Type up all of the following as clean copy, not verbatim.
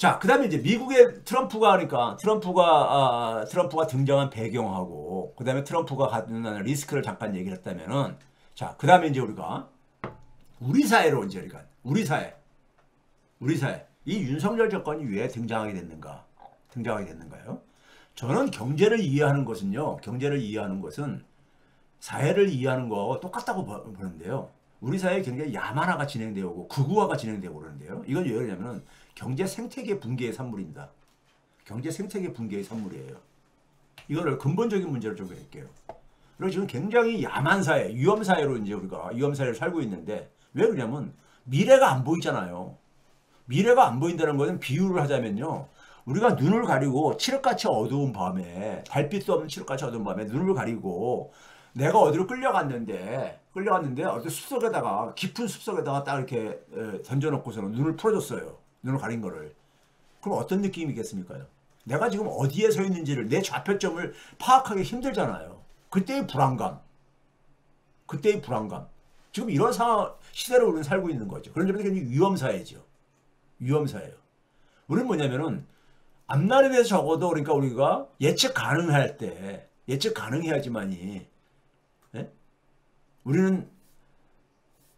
자, 그 다음에 이제 미국의 트럼프가 하니까 트럼프가 등장한 배경하고 그 다음에 트럼프가 갖는 리스크를 잠깐 얘기를 했다면은 자, 그 다음에 이제 우리가 우리 사회로 이제 우리 사회 이 윤석열 정권이 왜 등장하게 됐는가요? 저는 경제를 이해하는 것은 사회를 이해하는 거하고 똑같다고 보는데요. 우리 사회에 굉장히 야만화가 진행되어 오고 극우화가 진행되고 그러는데요. 이건 왜 그러냐면은 경제 생태계 붕괴의 산물입니다. 경제 생태계 붕괴의 산물이에요. 이거를 근본적인 문제를 좀 볼게요. 그리고 지금 굉장히 야만 사회, 위험 사회로 이제 우리가 위험 사회를 살고 있는데 왜 그러냐면 미래가 안 보이잖아요. 미래가 안 보인다는 것은 비유를 하자면요. 우리가 눈을 가리고 칠흑같이 어두운 밤에 달빛도 없는 칠흑같이 어두운 밤에 눈을 가리고 내가 어디로 끌려갔는데 어디 숲속에다가 깊은 숲속에다가 딱 이렇게 던져놓고서는 눈을 풀어줬어요. 눈을 가린 거를. 그럼 어떤 느낌이겠습니까? 내가 지금 어디에 서 있는지를 내 좌표점을 파악하기 힘들잖아요. 그때의 불안감. 지금 이런 상황 시대로 우리는 살고 있는 거죠. 그런 점에서 굉장히 위험사회죠. 위험사회예요. 우리는 뭐냐면은 앞날에 대해서 적어도 그러니까 우리가 예측 가능할 때 예측 가능해야지만이 예? 우리는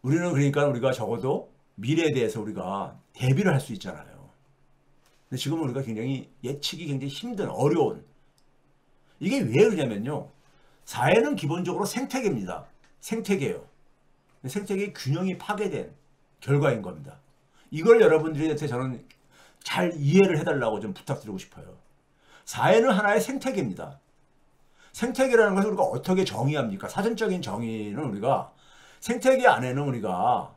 그러니까 우리가 적어도 미래에 대해서 우리가 대비를 할 수 있잖아요. 근데 지금은 우리가 굉장히 예측이 굉장히 힘든 어려운 이게 왜 그러냐면요. 사회는 기본적으로 생태계입니다. 생태계예요. 생태계의 균형이 파괴된 결과인 겁니다. 이걸 여러분들한테 저는 잘 이해를 해달라고 좀 부탁드리고 싶어요. 사회는 하나의 생태계입니다. 생태계라는 것을 우리가 어떻게 정의합니까? 사전적인 정의는 우리가 생태계 안에는 우리가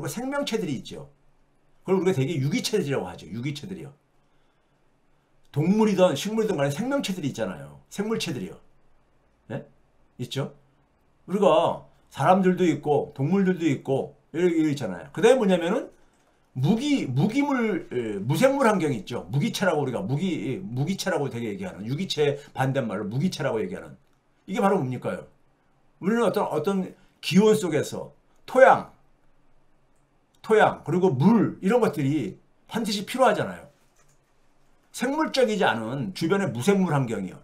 생명체들이 있죠. 그걸 우리가 되게 유기체들이라고 하죠. 유기체들이요. 동물이든 식물이든 간에 생명체들이 있잖아요. 생물체들이요. 네? 있죠? 우리가 사람들도 있고 동물들도 있고 이렇게 있잖아요. 그 다음에 뭐냐면은 무생물 환경이 있죠. 무기체라고 우리가 무기체라고 되게 얘기하는 유기체 반대말로 무기체라고 얘기하는 이게 바로 뭡니까요? 우리는 어떤 기온 속에서 토양 그리고 물 이런 것들이 반드시 필요하잖아요. 생물적이지 않은 주변의 무생물 환경이요.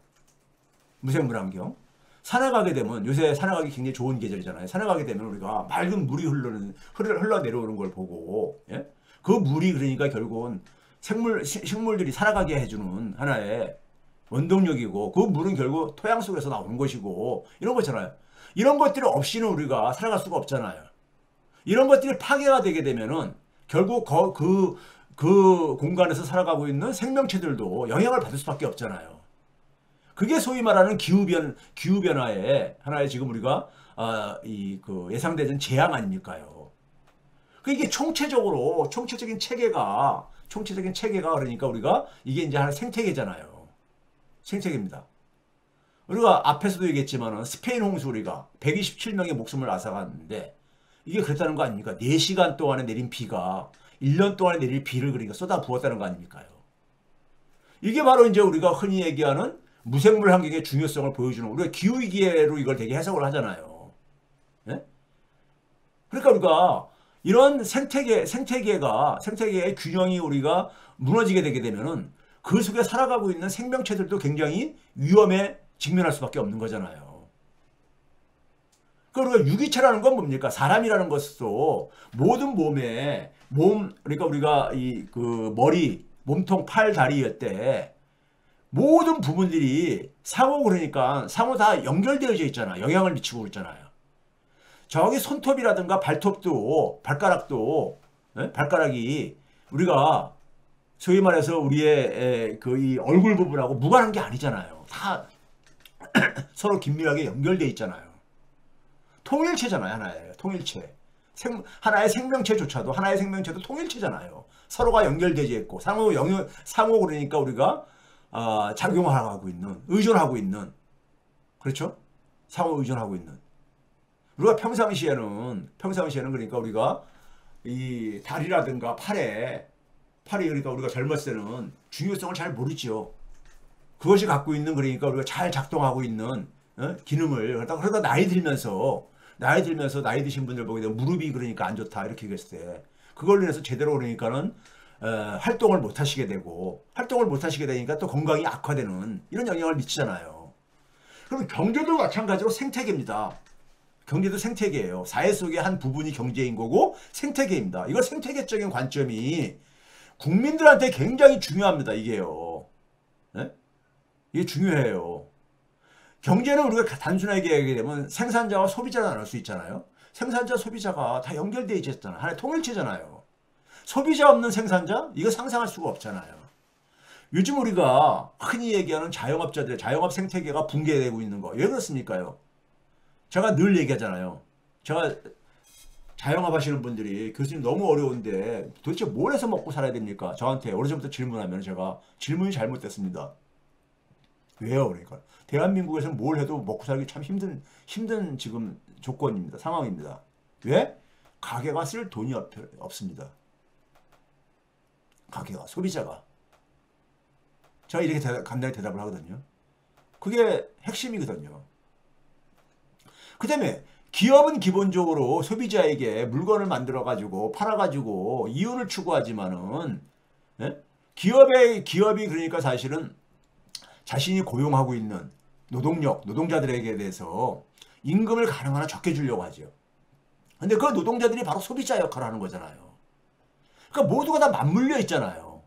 무생물 환경. 산에 가게 되면 요새 산에 가기 굉장히 좋은 계절이잖아요. 산에 가게 되면 우리가 맑은 물이 흘러 내려오는 걸 보고 예? 그 물이 그러니까 결국은 식물들이 살아가게 해주는 하나의 원동력이고 그 물은 결국 토양 속에서 나오는 것이고 이런 거잖아요. 이런 것들이 없이는 우리가 살아갈 수가 없잖아요. 이런 것들이 파괴가 되게 되면은 결국 그 공간에서 살아가고 있는 생명체들도 영향을 받을 수밖에 없잖아요. 그게 소위 말하는 기후변화의 하나의 지금 우리가 예상되는 재앙 아닙니까요? 이게 총체적인 체계가 그러니까 우리가 이게 이제 하나 생태계잖아요. 생태계입니다. 우리가 앞에서도 얘기했지만은 스페인 홍수 우리가 127명의 목숨을 앗아갔는데 이게 그랬다는 거 아닙니까? 4시간 동안에 내린 비가 1년 동안에 내릴 비를 그러니까 쏟아 부었다는 거 아닙니까요? 이게 바로 이제 우리가 흔히 얘기하는 무생물 환경의 중요성을 보여주는 우리가 기후위기로 이걸 되게 해석을 하잖아요. 네? 그러니까 우리가 이런 생태계의 균형이 우리가 무너지게 되게 되면은 그 속에 살아가고 있는 생명체들도 굉장히 위험에 직면할 수밖에 없는 거잖아요. 그러니까 우리가 유기체라는 건 뭡니까? 사람이라는 것도 모든 그러니까 우리가 머리, 몸통, 팔, 다리였대. 모든 부분들이 그러니까 상호 다 연결되어져 있잖아. 영향을 미치고 있잖아요. 저기 손톱이라든가 발가락도 발가락이 우리가 소위 말해서 우리의 이 얼굴 부분하고 무관한 게 아니잖아요. 다 서로 긴밀하게 연결되어 있잖아요. 통일체잖아요. 하나의 통일체. 하나의 생명체조차도 하나의 생명체도 통일체잖아요. 서로가 연결되어 있고 상호 그러니까 우리가 작용하고 있는 의존하고 있는 그렇죠? 상호 의존하고 있는 우리가 평상시에는 그러니까 우리가 이 다리라든가 팔이 그러니까 우리가 젊었을 때는 중요성을 잘 모르죠. 그것이 갖고 있는 그러니까 우리가 잘 작동하고 있는 기능을 그러다 나이 들면서 나이 드신 분들 보게 되면 무릎이 그러니까 안 좋다 이렇게 얘기했을 때 그걸로 인해서 제대로 그러니까는 활동을 못 하시게 되고, 활동을 못 하시게 되니까 또 건강이 악화되는 이런 영향을 미치잖아요. 그럼 경제도 마찬가지로 생태계입니다. 경제도 생태계예요. 사회 속의 한 부분이 경제인 거고 생태계입니다. 이거 생태계적인 관점이 국민들한테 굉장히 중요합니다. 이게요. 네? 이게 중요해요. 경제는 우리가 단순하게 얘기하게 되면 생산자와 소비자가 나눌 수 있잖아요. 생산자, 소비자가 다 연결되어 있잖아요. 하나의 통일체잖아요. 소비자 없는 생산자? 이거 상상할 수가 없잖아요. 요즘 우리가 흔히 얘기하는 자영업자들, 자영업 생태계가 붕괴되고 있는 거. 왜 그렇습니까요? 제가 늘 얘기하잖아요. 제가 자영업 하시는 분들이 교수님 너무 어려운데 도대체 뭘 해서 먹고 살아야 됩니까? 저한테 오래전부터 질문하면 제가 질문이 잘못됐습니다. 왜요? 그러니까 대한민국에서 뭘 해도 먹고 살기 참 힘든 지금 조건입니다. 상황입니다. 왜? 가게가 쓸 돈이 없습니다. 가게가, 소비자가. 제가 이렇게 간단히 대답을 하거든요. 그게 핵심이거든요. 그 다음에 기업은 기본적으로 소비자에게 물건을 만들어가지고 팔아가지고 이윤을 추구하지만은, 예? 기업이 그러니까 사실은 자신이 고용하고 있는 노동자들에게 대해서 임금을 가능한 한 적게 주려고 하죠. 근데 그 노동자들이 바로 소비자 역할을 하는 거잖아요. 그러니까 모두가 다 맞물려 있잖아요.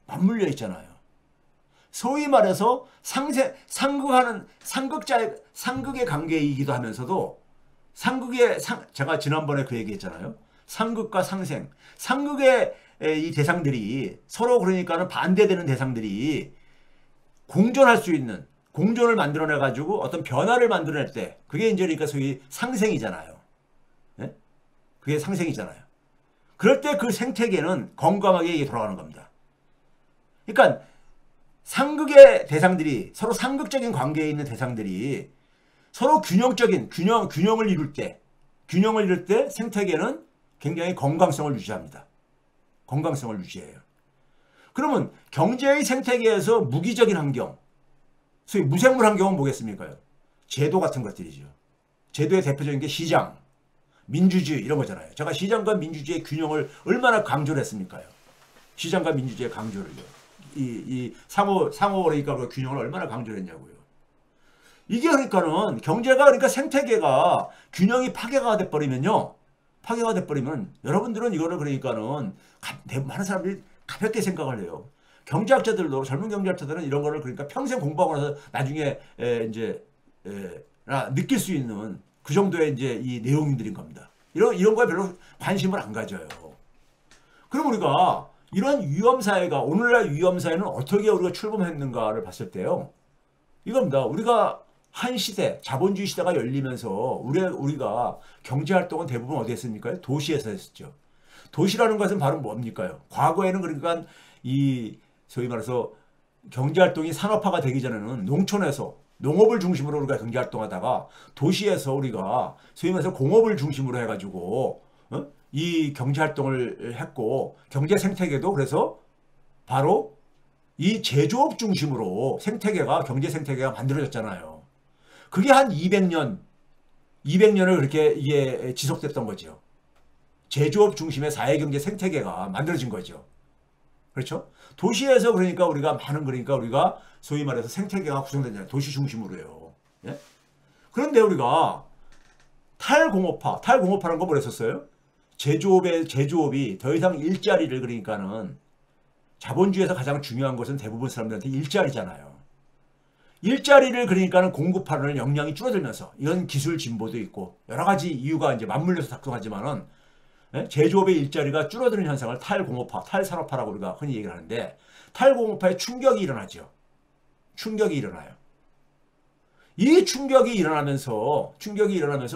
맞물려 있잖아요. 소위 말해서 상극의 관계이기도 하면서도 제가 지난번에 그 얘기했잖아요. 상극과 상생. 상극의 이 대상들이 서로 그러니까는 반대되는 대상들이 공존할 수 있는, 공존을 만들어내 가지고 어떤 변화를 만들어낼 때 그게 이제 그러니까 소위 상생이잖아요. 네? 그게 상생이잖아요. 그럴 때 그 생태계는 건강하게 돌아가는 겁니다. 그러니까 상극의 대상들이 서로 상극적인 관계에 있는 대상들이 서로 균형을 이룰 때 생태계는 굉장히 건강성을 유지합니다. 건강성을 유지해요. 그러면 경제의 생태계에서 무기적인 환경, 소위 무생물 환경은 뭐겠습니까? 제도 같은 것들이죠. 제도의 대표적인 게 시장, 민주주의 이런 거잖아요. 제가 시장과 민주주의의 균형을 얼마나 강조를 했습니까? 시장과 민주주의의 강조를요. 이 상호 그러니까 그 균형을 얼마나 강조를 했냐고요. 이게 그러니까는 경제가 그러니까 생태계가 균형이 파괴가 돼버리면요. 파괴가 돼버리면 여러분들은 이거를 그러니까는 많은 사람들이 가볍게 생각을 해요. 경제학자들도 젊은 경제학자들은 이런 거를 그러니까 평생 공부하고 나서 나중에 느낄 수 있는 그 정도의 이제 이 내용들인 겁니다. 이런 거에 별로 관심을 안 가져요. 그럼 우리가 이런 위험사회가 오늘날 위험사회는 어떻게 우리가 출범했는가를 봤을 때요. 이겁니다. 우리가 한 시대, 자본주의 시대가 열리면서 우리가 경제활동은 대부분 어디 했습니까? 도시에서 했었죠. 도시라는 것은 바로 뭡니까요? 과거에는 그러니까 이 소위 말해서 경제활동이 산업화가 되기 전에는 농촌에서 농업을 중심으로 우리가 경제활동하다가 도시에서 우리가 소위 말해서 공업을 중심으로 해가지고 이 경제활동을 했고 경제 생태계도 그래서 바로 이 제조업 중심으로 경제 생태계가 만들어졌잖아요. 그게 한 200년을 그렇게 이게 지속됐던 거죠. 제조업 중심의 사회경제 생태계가 만들어진 거죠. 그렇죠? 도시에서 그러니까 우리가 소위 말해서 생태계가 구성되잖아요. 도시 중심으로요. 예? 그런데 우리가 탈공업화라는 거 뭐랬었어요? 제조업이 더 이상 일자리를 그러니까는 자본주의에서 가장 중요한 것은 대부분 사람들한테 일자리잖아요. 일자리를 그러니까는 공급하는 역량이 줄어들면서 이건 기술 진보도 있고 여러 가지 이유가 이제 맞물려서 작동하지만은 제조업의 일자리가 줄어드는 현상을 탈산업화라고 우리가 흔히 얘기를 하는데 탈공업화에 충격이 일어나죠. 충격이 일어나요. 이 충격이 일어나면서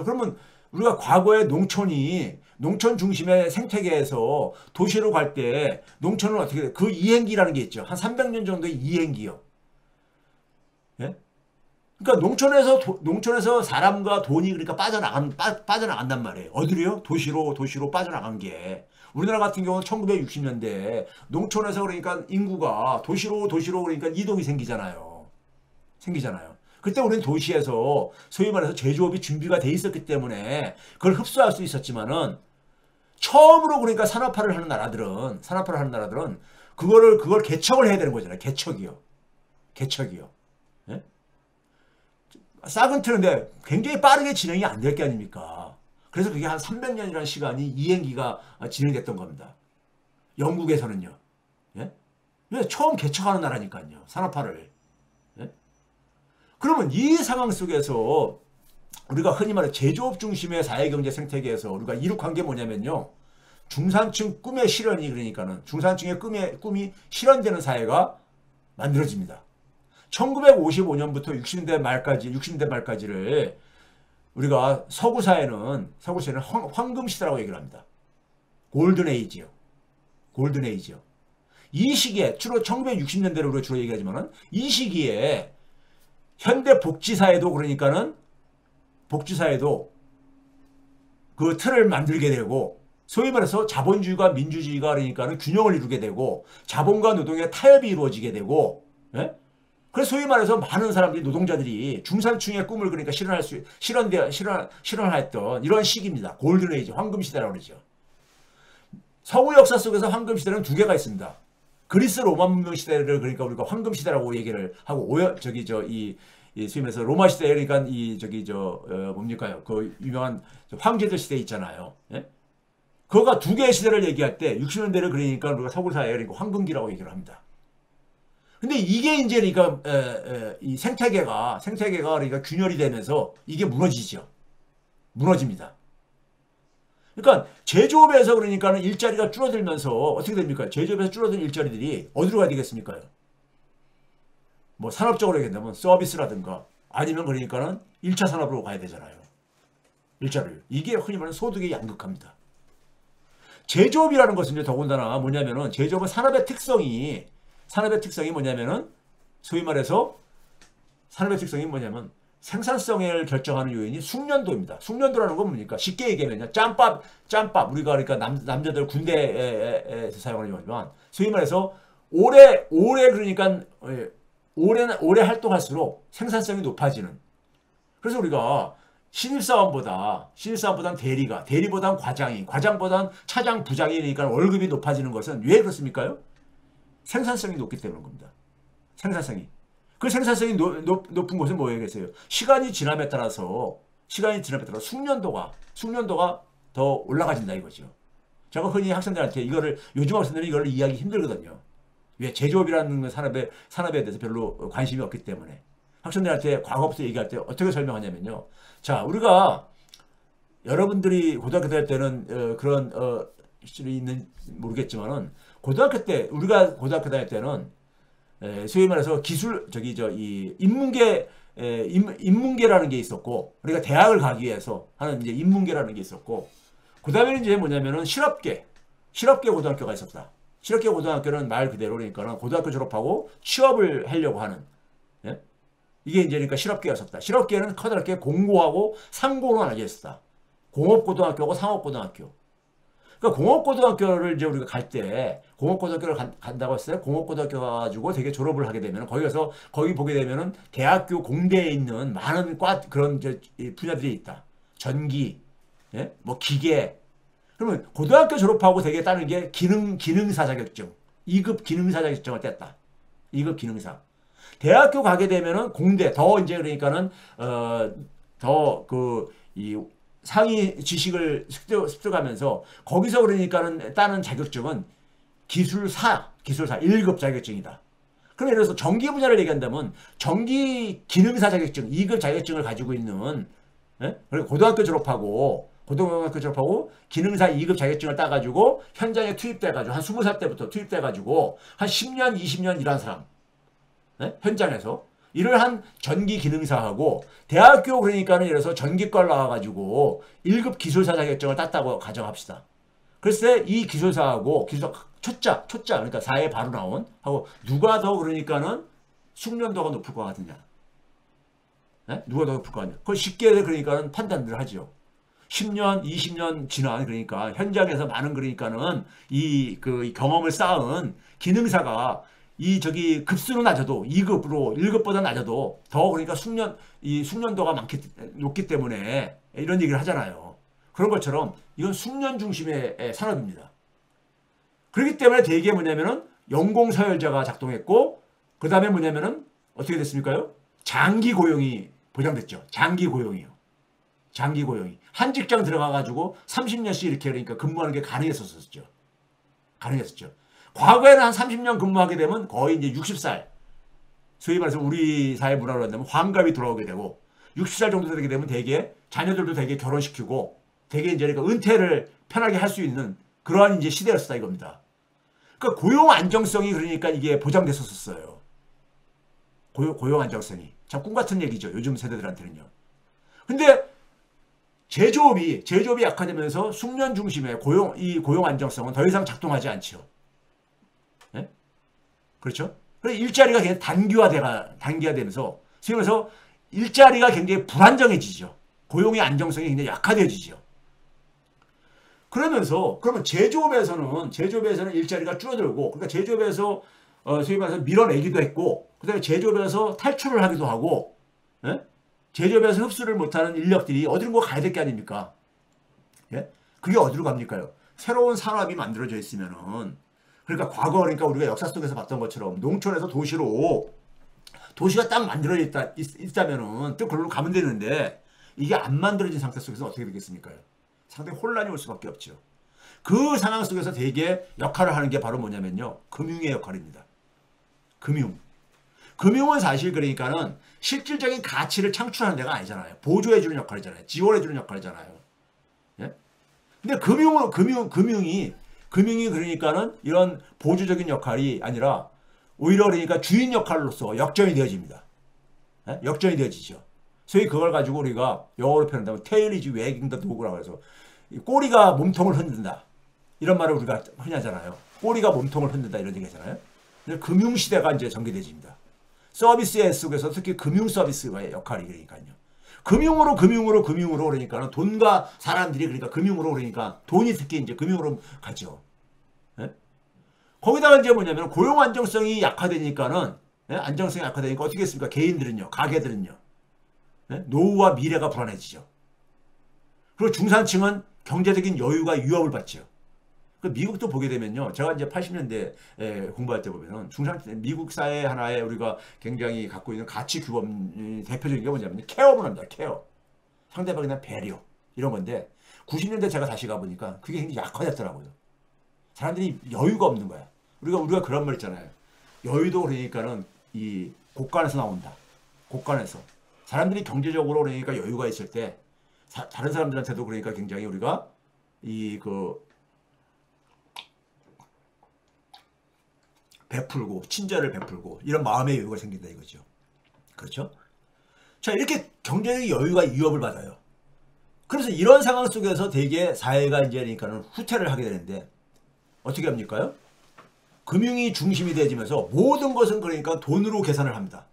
그러면 우리가 과거에 농촌 중심의 생태계에서 도시로 갈 때 농촌은 어떻게 돼? 그 이행기라는 게 있죠. 한 300년 정도의 이행기요. 예? 그러니까 농촌에서 사람과 돈이 그러니까 빠져나간단 말이에요. 어디로요? 도시로 빠져나간 게. 우리나라 같은 경우는 1960년대 농촌에서 그러니까 인구가 도시로 그러니까 이동이 생기잖아요. 그때 우리는 도시에서 소위 말해서 제조업이 준비가 돼 있었기 때문에 그걸 흡수할 수 있었지만은 처음으로 그러니까 산업화를 하는 나라들은 그걸 개척을 해야 되는 거잖아요. 개척이요. 예? 싹은 트는데 굉장히 빠르게 진행이 안 될 게 아닙니까? 그래서 그게 한 300년이라는 시간이 이행기가 진행됐던 겁니다. 영국에서는요. 예? 처음 개척하는 나라니까요. 산업화를. 예? 그러면 이 상황 속에서 우리가 흔히 말해 제조업 중심의 사회경제 생태계에서 우리가 이룩한 게 뭐냐면요. 중산층 꿈의 실현이 그러니까는 중산층의 꿈이 실현되는 사회가 만들어집니다. 1955년부터 60년대 말까지를 우리가 서구 사회는 황금 시대라고 얘기를 합니다. 골든 에이지요. 이 시기에 주로 1960년대를 우리가 주로 얘기하지만은 이 시기에 현대 복지사회도 그러니까는 복지사회도 그 틀을 만들게 되고 소위 말해서 자본주의가 민주주의가 그러니까는 균형을 이루게 되고 자본과 노동의 타협이 이루어지게 되고 예? 그래서 소위 말해서 많은 사람들이 노동자들이 중산층의 꿈을 그러니까 실현했던 이런 시기입니다. 골든에이지 황금시대라고 그러죠. 서구 역사 속에서 황금시대는 두 개가 있습니다. 그리스 로마 문명 시대를 그러니까 우리가 황금시대라고 얘기를 하고 소위 말해서 로마 시대 그러니까 뭡니까요? 그 유명한 황제들 시대 있잖아요. 예? 그거가 두 개의 시대를 얘기할 때 60년대를 그러니까 우리가 서구 사회 그러니까 황금기라고 얘기를 합니다. 근데 이게 이제 그러니까 이 생태계가 그러니까 균열이 되면서 이게 무너집니다. 그러니까 제조업에서 그러니까는 일자리가 줄어들면서 어떻게 됩니까? 제조업에서 줄어든 일자리들이 어디로 가야 되겠습니까? 뭐 산업적으로 얘기한다면 서비스라든가 아니면 그러니까는 1차 산업으로 가야 되잖아요. 일자리를. 이게 흔히 말하는 소득의 양극화입니다. 제조업이라는 것은 더군다나 뭐냐면은 제조업은 산업의 특성이 뭐냐면은 소위 말해서 산업의 특성이 뭐냐면 생산성을 결정하는 요인이 숙련도입니다. 숙련도라는 건 뭡니까? 쉽게 얘기하면요. 짬밥 우리가 그러니까 남자들 군대에서 사용하지만 소위 말해서 오래 그러니까 오래 활동할수록 생산성이 높아지는. 그래서 우리가 신입사원보다는 대리보다는 과장보다는 차장, 부장이니까 월급이 높아지는 것은 왜 그렇습니까요? 생산성이 높기 때문인 겁니다. 그 생산성이 높은 것은 뭐겠어요? 시간이 지남에 따라서 숙련도가 더 올라가진다 이거죠. 제가 흔히 학생들한테 요즘 학생들은 이거를 이해하기 힘들거든요. 왜? 제조업이라는 산업에 대해서 별로 관심이 없기 때문에. 학생들한테 과거부터 얘기할 때 어떻게 설명하냐면요. 자, 우리가 여러분들이 고등학교 다닐 때는 그런 시절이 있는 모르겠지만은 우리가 고등학교 다닐 때는 소위 말해서 인문계라는 게 있었고, 우리가 대학을 가기 위해서 하는 이제 인문계라는 게 있었고, 그 다음에는 이제 뭐냐면은 실업계 고등학교가 있었다. 실업계 고등학교는 말 그대로 그러니까는 고등학교 졸업하고 취업을 하려고 하는, 예? 이게 이제 그러니까 실업계였었다. 실업계는 커다랗게 공고하고 상고로 나뉘어 있었다. 공업고등학교하고 상업고등학교. 그러니까 공업고등학교를 이제 우리가 공업고등학교를 간다고 했을 때 공업고등학교 가지고 되게 졸업을 하게 되면 거기 보게 되면은 대학교 공대에 있는 많은 그런 분야들이 있다. 전기, 예? 뭐 기계. 그러면 고등학교 졸업하고 되게 따는 게 기능사 자격증. 2급 기능사 자격증을 뗐다. 2급 기능사. 대학교 가게 되면은 공대 더 이제 그러니까는 상위 지식을 습득하면서 거기서 그러니까는 따는 자격증은 기술사 1급 자격증이다. 그럼 예를 들어서 전기 분야를 얘기한다면 전기 기능사 자격증 2급 자격증을 가지고 있는, 예? 그리고 고등학교 졸업하고 기능사 2급 자격증을 따가지고 현장에 투입돼가지고 한 20살 때부터 투입돼가지고 한 10년 20년 일한 사람, 예? 현장에서 일을 한 전기 기능사하고 대학교 그러니까는 예를 들어서 전기과를 나와가지고 1급 기술사 자격증을 땄다고 가정합시다. 그래서 이 기술사하고 초짜 그러니까 4에 바로 나온 하고 누가 더 그러니까는 숙련도가 높을 것 같느냐? 네? 누가 더 높을 것 같느냐? 그걸 쉽게 그러니까는 판단을 하죠. 10년, 20년 지난 그러니까 현장에서 많은 그러니까는 그 경험을 쌓은 기능사가 급수는 낮아도 2급으로 1급보다 낮아도 더 그러니까 숙련도가 높기 때문에 이런 얘기를 하잖아요. 그런 것처럼 이건 숙련 중심의 산업입니다. 그렇기 때문에 대개 뭐냐면은 연공서열제가 작동했고 그 다음에 뭐냐면은 어떻게 됐습니까요? 장기 고용이 보장됐죠. 장기 고용이요. 장기 고용이. 한 직장 들어가가지고 30년씩 이렇게 그러니까 근무하는 게 가능했었죠. 가능했었죠. 과거에는 한 30년 근무하게 되면 거의 이제 60살. 소위 말해서 우리 사회 문화로 한다면 환갑이 돌아오게 되고 60살 정도 되게 되면 대개 자녀들도 되게 결혼시키고 되게 이제 그러니까 은퇴를 편하게 할 수 있는 그러한 이제 시대였다 이겁니다. 그러니까 고용 안정성이 그러니까 이게 보장됐었어요. 고용 안정성이. 참 꿈 같은 얘기죠. 요즘 세대들한테는요. 근데 제조업이 약화되면서 숙련 중심의 이 고용 안정성은 더 이상 작동하지 않죠. 네? 그렇죠? 그래서 일자리가 굉장히 단기화되면서 그래서 일자리가 굉장히 불안정해지죠. 고용의 안정성이 굉장히 약화되어지죠. 그러면 제조업에서는 일자리가 줄어들고, 그러니까 제조업에서 소위 말해서 밀어내기도 했고, 그다음에 제조업에서 탈출을 하기도 하고, 예? 제조업에서 흡수를 못하는 인력들이 어디로 가야 될 게 아닙니까? 예? 그게 어디로 갑니까요? 새로운 산업이 만들어져 있으면은, 그러니까 과거 그러니까 우리가 역사 속에서 봤던 것처럼 농촌에서 도시가 딱 만들어져 있다면은 또 그걸로 가면 되는데 이게 안 만들어진 상태 속에서 어떻게 되겠습니까? 상당히 혼란이 올 수밖에 없죠. 그 상황 속에서 되게 역할을 하는 게 바로 뭐냐면요. 금융의 역할입니다. 금융은 사실 그러니까는 실질적인 가치를 창출하는 데가 아니잖아요. 보조해주는 역할이잖아요. 지원해주는 역할이잖아요. 예? 근데 금융이 그러니까는 이런 보조적인 역할이 아니라 오히려 그러니까 주인 역할로서 역전이 되어집니다. 예? 역전이 되어지죠. 소위 그걸 가지고 우리가 영어로 표현한다면 tail is wagging the dog라고 해서 꼬리가 몸통을 흔든다. 이런 말을 우리가 흔히 하잖아요. 꼬리가 몸통을 흔든다 이런 얘기 하잖아요. 금융시대가 이제 전개되집니다. 서비스 속에서 특히 금융 서비스의 역할이 그러니까요. 금융으로 그러니까는 돈과 사람들이 그러니까 금융으로 그러니까 돈이 특히 이제 금융으로 가죠. 예? 거기다가 이제 뭐냐면 고용 안정성이 약화되니까는 예? 안정성이 약화되니까 어떻게 했습니까? 개인들은요, 가게들은요. 예? 노후와 미래가 불안해지죠. 그리고 중산층은 경제적인 여유가 위협을 받죠. 그 미국도 보게 되면요. 제가 이제 80년대 공부할 때 보면은 미국 사회 하나에 우리가 굉장히 갖고 있는 가치 규범 대표적인 게 뭐냐면 케어 문화입니다. 케어. 상대방에 대한 배려. 이런 건데 90년대 제가 다시 가보니까 그게 굉장히 약화됐더라고요. 사람들이 여유가 없는 거야. 우리가 그런 말 있잖아요. 여유도 그러니까는 이 곳간에서 나온다. 곳간에서. 사람들이 경제적으로 그러니까 여유가 있을 때 다른 사람들한테도 그러니까 굉장히 우리가 베풀고 친절을 베풀고 이런 마음의 여유가 생긴다 이거죠. 그렇죠? 자, 이렇게 경제적 여유가 위협을 받아요. 그래서 이런 상황 속에서 대개 사회가 이제 그러니까는 후퇴를 하게 되는데 어떻게 합니까요? 금융이 중심이 되어지면서 모든 것은 그러니까 돈으로 계산을 합니다.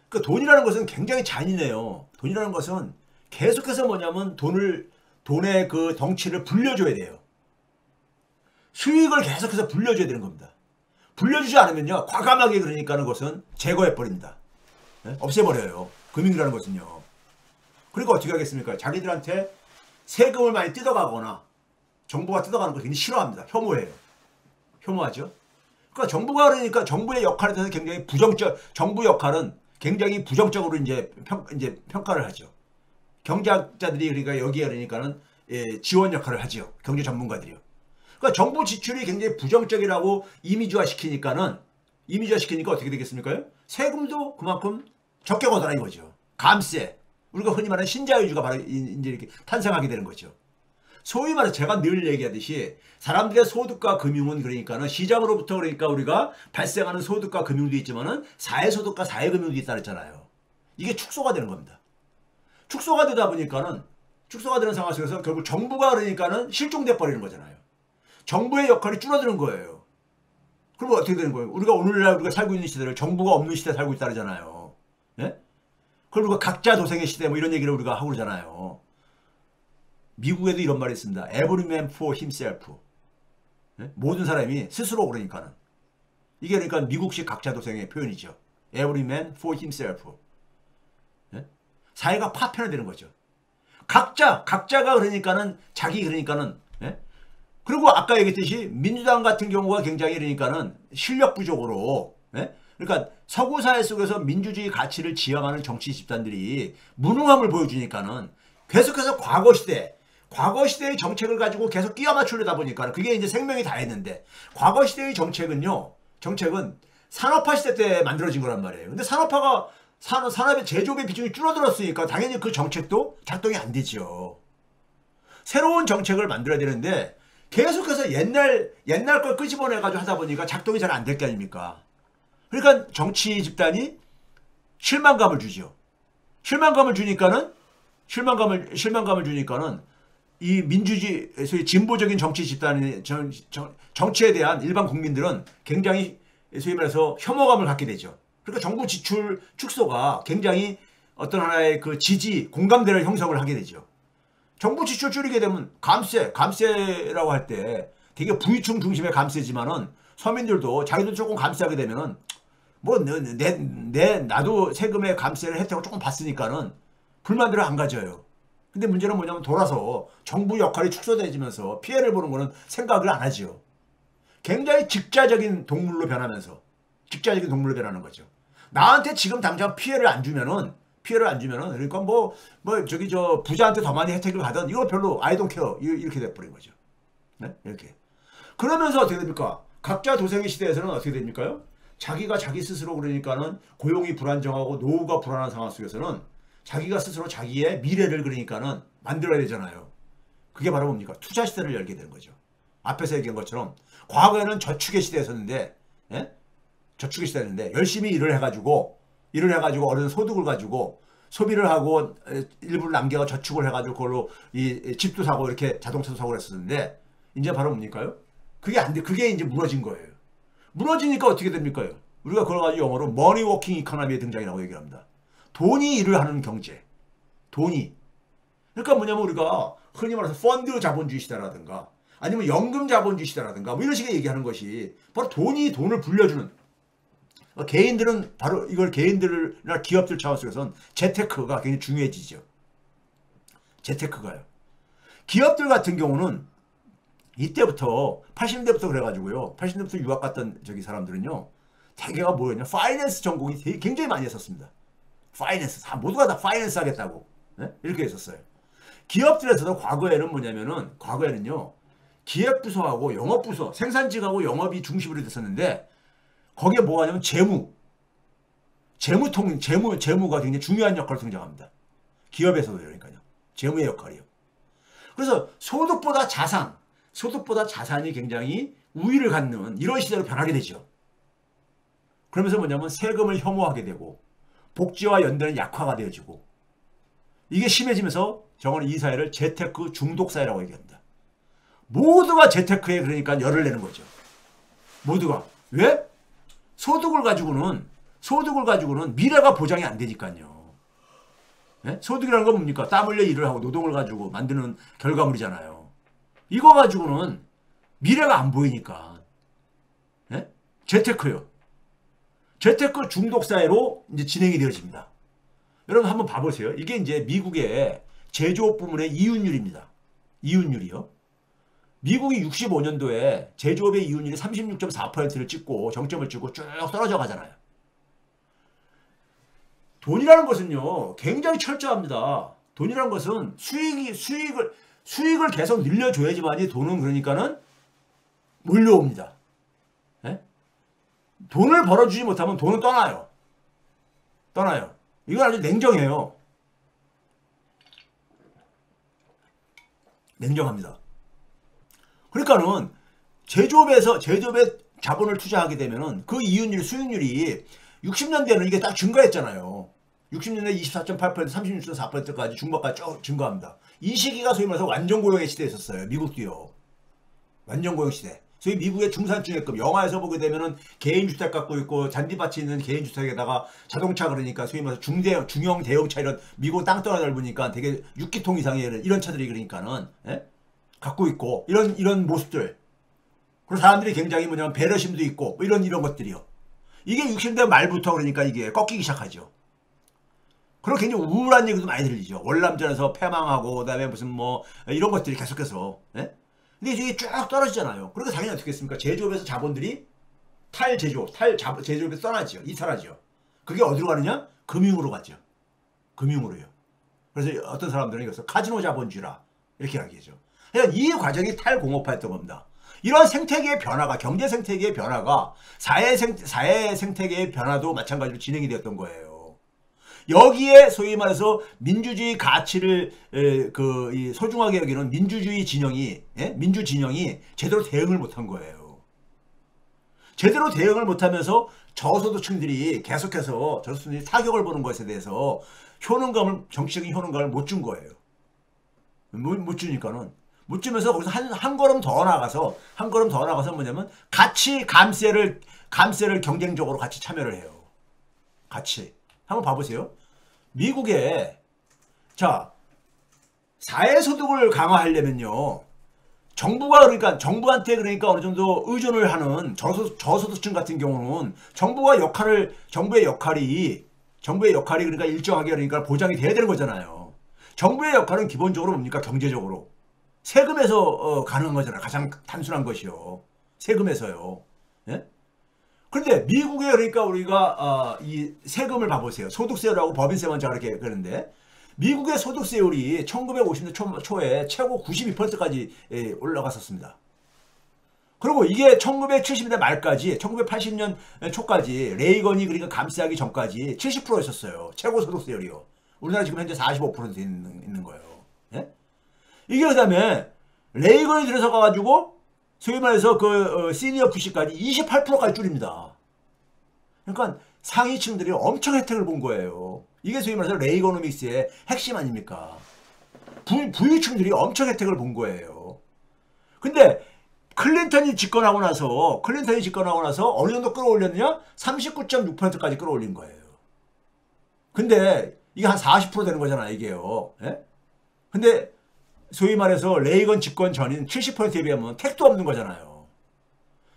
그 돈이라는 것은 굉장히 잔인해요. 돈이라는 것은 계속해서 뭐냐면 돈의 그 덩치를 불려줘야 돼요. 수익을 계속해서 불려줘야 되는 겁니다. 불려주지 않으면요. 과감하게 그러니까는 것은 제거해버립니다. 네? 없애버려요. 금융이라는 것은요. 그러니까 어떻게 하겠습니까? 자기들한테 세금을 많이 뜯어가거나 정부가 뜯어가는 걸 굉장히 싫어합니다. 혐오해요. 혐오하죠. 그러니까 정부가 그러니까 정부의 역할에 대해서 굉장히 정부 역할은 굉장히 부정적으로 이제 평가를 하죠. 경제학자들이 그러니까 여기에 그러니까는 지원 역할을 하죠. 경제 전문가들이요. 그러니까 정부 지출이 굉장히 부정적이라고 이미지화 시키니까 어떻게 되겠습니까? 세금도 그만큼 적게 걷어라 이거죠. 감세. 우리가 흔히 말하는 신자유주의가 바로 이제 이렇게 탄생하게 되는 거죠. 소위 말해서 제가 늘 얘기하듯이 사람들의 소득과 금융은 그러니까는 시장으로부터 그러니까 우리가 발생하는 소득과 금융도 있지만은 사회소득과 사회금융도 있다 그랬잖아요. 이게 축소가 되는 겁니다. 축소가 되다 보니까는 축소가 되는 상황 속에서 결국 정부가 그러니까는 실종돼 버리는 거잖아요. 정부의 역할이 줄어드는 거예요. 그러면 어떻게 되는 거예요? 오늘날 우리가 살고 있는 시대를 정부가 없는 시대에 살고 있다 그러잖아요. 예? 그리고 우리가 각자 도생의 시대 뭐 이런 얘기를 우리가 하고 그러잖아요. 미국에도 이런 말이 있습니다. Every man for himself. 예? 모든 사람이 스스로 그러니까는. 이게 그러니까 미국식 각자 도생의 표현이죠. Every man for himself. 예? 사회가 파편화되는 거죠. 각자가 그러니까는 자기 그러니까는 예? 그리고 아까 얘기했듯이 민주당 같은 경우가 굉장히 그러니까는 실력 부족으로 예? 그러니까 서구 사회 속에서 민주주의 가치를 지향하는 정치 집단들이 무능함을 보여주니까는 계속해서 과거 시대의 정책을 가지고 계속 끼워 맞추려다 보니까 그게 이제 생명이 다했는데 과거 시대의 정책은 산업화 시대 때 만들어진 거란 말이에요. 근데 산업의 제조업의 비중이 줄어들었으니까 당연히 그 정책도 작동이 안 되죠. 새로운 정책을 만들어야 되는데 계속해서 옛날 걸 끄집어내가지고 하다 보니까 작동이 잘 안 될 게 아닙니까? 그러니까 정치 집단이 실망감을 주죠. 실망감을 주니까는 이 민주주의, 소위 진보적인 정치 집단의 정치에 대한 일반 국민들은 굉장히 소위 말해서 혐오감을 갖게 되죠. 그러니까 정부 지출 축소가 굉장히 어떤 하나의 그 공감대를 형성을 하게 되죠. 정부 지출 줄이게 되면 감세라고 할 때 되게 부유층 중심의 감세지만은 서민들도 자기도 조금 감세하게 되면은 뭐 나도 세금의 감세를 혜택을 조금 받으니까는 불만들을 안 가져요. 근데 문제는 뭐냐면 돌아서 정부 역할이 축소되면서 피해를 보는 거는 생각을 안 하죠. 굉장히 직자적인 동물로 변하는 거죠. 나한테 지금 당장 피해를 안 주면은 그러니까 부자한테 더 많이 혜택을 받은 이거 별로 I don't care 이렇게 돼버린 거죠. 네? 이렇게. 그러면서 어떻게 됩니까? 각자 도생의 시대에서는 어떻게 됩니까요? 자기가 자기 스스로 그러니까는 고용이 불안정하고 노후가 불안한 상황 속에서는 자기가 스스로 자기의 미래를 그러니까는 만들어야 되잖아요. 그게 바로 뭡니까? 투자 시대를 열게 되는 거죠. 앞에서 얘기한 것처럼 과거에는 저축의 시대였었는데, 예? 저축의 시대였는데 열심히 일을 해가지고 어느 소득을 가지고 소비를 하고 일부를 남겨가 저축을 해가지고 그걸로 이 집도 사고 이렇게 자동차도 사고 그랬었는데 이제 바로 뭡니까요? 그게 안 돼. 그게 이제 무너진 거예요. 무너지니까 어떻게 됩니까? 우리가 그걸 가지고 영어로 머니 워킹 이코노미의 등장이라고 얘기합니다. 돈이 일을 하는 경제. 돈이. 그러니까 뭐냐면 우리가 흔히 말해서 펀드 자본주의 시대라든가 아니면 연금 자본주의 시대라든가 뭐 이런 식의 얘기하는 것이 바로 돈을 불려주는 개인들은 바로 이걸 개인들이나 기업들 차원 속에서는 재테크가 굉장히 중요해지죠. 재테크가요. 기업들 같은 경우는 이때부터 80년대부터 그래가지고요. 80년대부터 유학 갔던 사람들은요. 대개가 뭐였냐. 파이낸스 전공이 굉장히 많이 했었습니다. 파이낸스. 모두가 다 파이낸스 하겠다고. 네? 이렇게 했었어요. 기업들에서도 과거에는요. 기획부서하고 영업부서, 생산직하고 영업이 중심으로 됐었는데 거기에 뭐가 하냐면 재무가 굉장히 중요한 역할을 등장합니다. 기업에서도 그러니까요. 재무의 역할이요. 그래서 소득보다 자산이 굉장히 우위를 갖는 이런 시대로 변하게 되죠. 그러면서 뭐냐면 세금을 혐오하게 되고 복지와 연대는 약화가 되어지고 이게 심해지면서 정원은 이 사회를 재테크 중독 사회라고 얘기합니다. 모두가 재테크에 그러니까 열을 내는 거죠. 모두가. 왜? 소득을 가지고는 미래가 보장이 안 되니까요. 네? 소득이라는 건 뭡니까? 땀 흘려 일을 하고 노동을 가지고 만드는 결과물이잖아요. 이거 가지고는 미래가 안 보이니까. 네? 재테크요. 재테크 중독 사회로 이제 진행이 되어집니다. 여러분 한번 봐보세요. 이게 이제 미국의 제조업 부문의 이윤율입니다. 이윤율이요. 미국이 65년도에 제조업의 이윤율이 36.4%를 찍고 정점을 찍고 쭉 떨어져 가잖아요. 돈이라는 것은요. 굉장히 철저합니다. 돈이라는 것은 수익을 계속 늘려줘야지만이 돈은 그러니까는 몰려옵니다. 네? 돈을 벌어주지 못하면 돈은 떠나요. 이건 아주 냉정해요. 냉정합니다. 그러니까는 제조업에 자본을 투자하게 되면은 그 수익률이 60년대에는 이게 딱 증가했잖아요. 60년대 24.8%, 36.4%까지 중반까지 쭉 증가합니다. 이 시기가 소위 말해서 완전고용의 시대였었어요. 미국도요. 완전고용 시대. 소위 미국의 중산층의급 영화에서 보게 되면은 개인주택 갖고 있고 잔디밭이 있는 개인주택에다가 자동차 그러니까 소위 말해서 중형 대형차 이런 미국 땅덩어리 넓으니까 되게 6기통 이상의 이런 차들이 그러니까는 갖고 있고 이런 모습들. 그리고 사람들이 굉장히 뭐냐면 배려심도 있고 뭐 이런 것들이요. 이게 60대 말부터 그러니까 이게 꺾이기 시작하죠. 그리고 굉장히 우울한 얘기도 많이 들리죠. 월남전에서 패망하고 그다음에 무슨 뭐 이런 것들이 계속해서. 예? 근데 이게 쭉 떨어지잖아요. 그러니까 당연히 어떻게 했습니까? 제조업에서 자본들이 제조업에서 떠나죠. 이탈하죠. 그게 어디로 가느냐? 금융으로 가죠. 금융으로요. 그래서 어떤 사람들은 이것을 카지노 자본주의라 이렇게 이야기하죠. 그러니까 이 과정이 탈공업화였던 겁니다. 이러한 생태계의 변화가, 경제 생태계의 변화가 사회 생태계의 변화도 마찬가지로 진행이 되었던 거예요. 여기에 소위 말해서 민주주의 가치를 소중하게 여기는 민주주의 진영이, 민주 진영이 제대로 대응을 못한 거예요. 제대로 대응을 못하면서 저소득층들이 계속해서 저소득층들이 타격을 보는 것에 대해서 정치적인 효능감을 못 준 거예요. 못 주니까는. 못 주면서 거기서 한 걸음 더 나가서 뭐냐면 같이 감세를 경쟁적으로 같이 참여를 해요. 같이. 한번 봐보세요. 미국에, 자, 사회소득을 강화하려면요. 정부한테 어느 정도 의존을 하는 저소득층 같은 경우는 정부의 역할이 그러니까 일정하게 그러니까 보장이 돼야 되는 거잖아요. 정부의 역할은 기본적으로 뭡니까? 경제적으로. 세금에서 가능한 거잖아요. 가장 단순한 것이요. 세금에서요. 예? 그런데 미국에 그러니까 우리가 이 세금을 봐보세요. 소득세율하고 법인세만 저렇게 그러는데 미국의 소득세율이 1950년 초에 최고 92%까지 올라갔었습니다. 그리고 이게 1970년대 말까지 1980년 초까지 레이건이 그러니까 감시하기 전까지 70%였었어요. 최고 소득세율이요. 우리나라 지금 현재 45% 있는 거예요. 예? 이게 그다음에 레이건이 들어서 가지고 소위 말해서 시니어 푸시까지 28%까지 줄입니다. 그러니까 상위층들이 엄청 혜택을 본 거예요. 이게 소위 말해서 레이거노믹스의 핵심 아닙니까? 부유층들이 엄청 혜택을 본 거예요. 근데 클린턴이 집권하고 나서 어느 정도 끌어올렸느냐? 39.6%까지 끌어올린 거예요. 근데 이게 한 40% 되는 거잖아요, 이게요. 예? 근데 소위 말해서 레이건 집권 전인 70%에 비하면 택도 없는 거잖아요.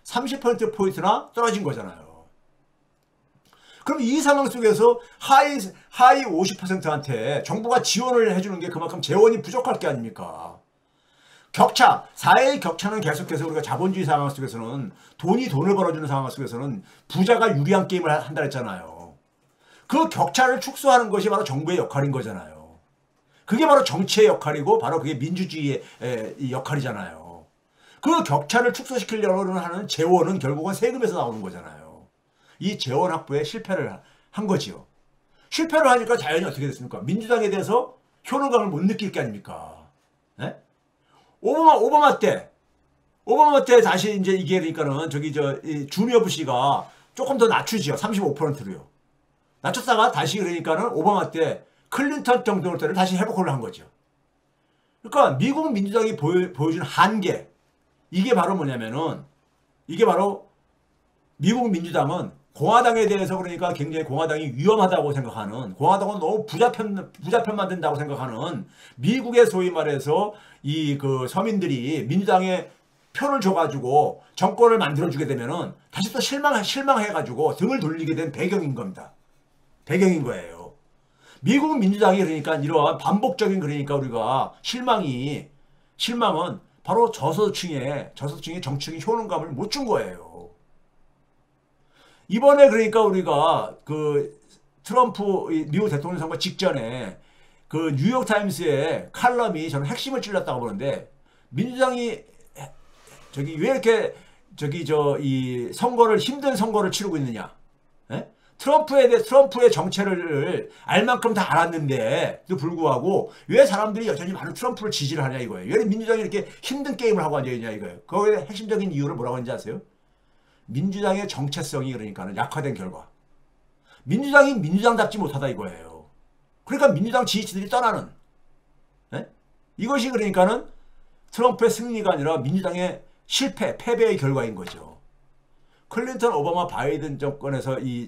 30%포인트나 떨어진 거잖아요. 그럼 이 상황 속에서 하위 50%한테 정부가 지원을 해주는 게 그만큼 재원이 부족할 게 아닙니까? 사회의 격차는 계속해서 우리가 자본주의 상황 속에서는 돈을 벌어주는 상황 속에서는 부자가 유리한 게임을 한다 했잖아요. 그 격차를 축소하는 것이 바로 정부의 역할인 거잖아요. 그게 바로 정치의 역할이고 바로 그게 민주주의의 역할이잖아요. 그 격차를 축소시키려고 하는 재원은 결국은 세금에서 나오는 거잖아요. 이 재원 확보에 실패를 한 거지요. 실패를 하니까 자연히 어떻게 됐습니까? 민주당에 대해서 효능감을 못 느낄 게 아닙니까? 네? 오바마 때 다시 이제 이게 그러니까는 주니어 부시가 조금 더 낮추지요. 35%로요. 낮췄다가 다시 그러니까는 오바마 때 클린턴 정도 때를 다시 회복을 한 거죠. 그러니까 미국 민주당이 보여준 한계, 이게 바로 뭐냐면은 이게 바로 미국 민주당은 공화당에 대해서 그러니까 굉장히 공화당이 위험하다고 생각하는, 공화당은 너무 부자편만 된다고 생각하는 미국의 소위 말해서 서민들이 민주당에 표를 줘가지고 정권을 만들어주게 되면은 다시 또 실망해가지고 등을 돌리게 된 배경인 겁니다. 배경인 거예요. 미국 민주당이 그러니까 이러한 반복적인 그러니까 우리가 실망은 바로 저소득층의 정치적인 효능감을 못 준 거예요. 이번에 그러니까 우리가 트럼프 미국 대통령 선거 직전에 뉴욕타임스의 칼럼이 저는 핵심을 찔렀다고 보는데, 민주당이 왜 이렇게 힘든 선거를 치르고 있느냐? 예? 트럼프의 정체를 알 만큼 다 알았는데도 불구하고 왜 사람들이 여전히 많은 트럼프를 지지를 하냐 이거예요. 왜 민주당이 이렇게 힘든 게임을 하고 앉아있냐 이거예요. 거기에 핵심적인 이유를 뭐라고 하는지 아세요? 민주당의 정체성이 그러니까는 약화된 결과. 민주당이 민주당답지 못하다 이거예요. 그러니까 민주당 지지층들이 떠나는. 네? 이것이 그러니까는 트럼프의 승리가 아니라 민주당의 패배의 결과인 거죠. 클린턴, 오바마, 바이든 정권에서 이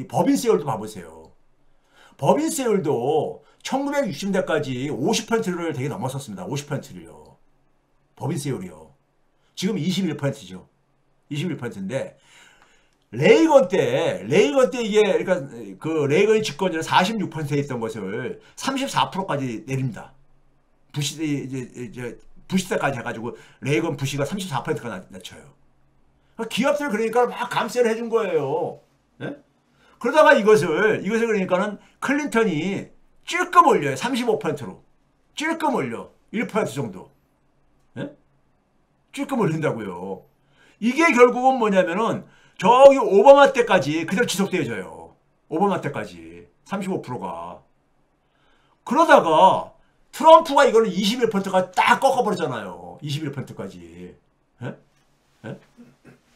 법인세율도 봐보세요. 법인세율도 1960년대까지 50%를 되게 넘었었습니다. 50%를요. 법인세율이요. 지금 21%죠. 21%인데 레이건 때 이게 그러니까 그 레이건이 집권전에 46%에 있던 것을 34%까지 내립니다. 부시 때까지 해가지고 레이건 부시가 34%가 낮춰요. 기업들 그러니까 막 감세를 해준 거예요. 예? 그러다가 이것을 그러니까는 클린턴이 찔끔 올려요. 35%로. 찔끔 올려. 1% 정도. 예? 찔끔 올린다고요. 이게 결국은 뭐냐면은 저기 오바마 때까지 그대로 지속되어져요. 오바마 때까지 35%가. 그러다가 트럼프가 이거를 21%까지 딱 꺾어버렸잖아요. 21%까지. 예? 예?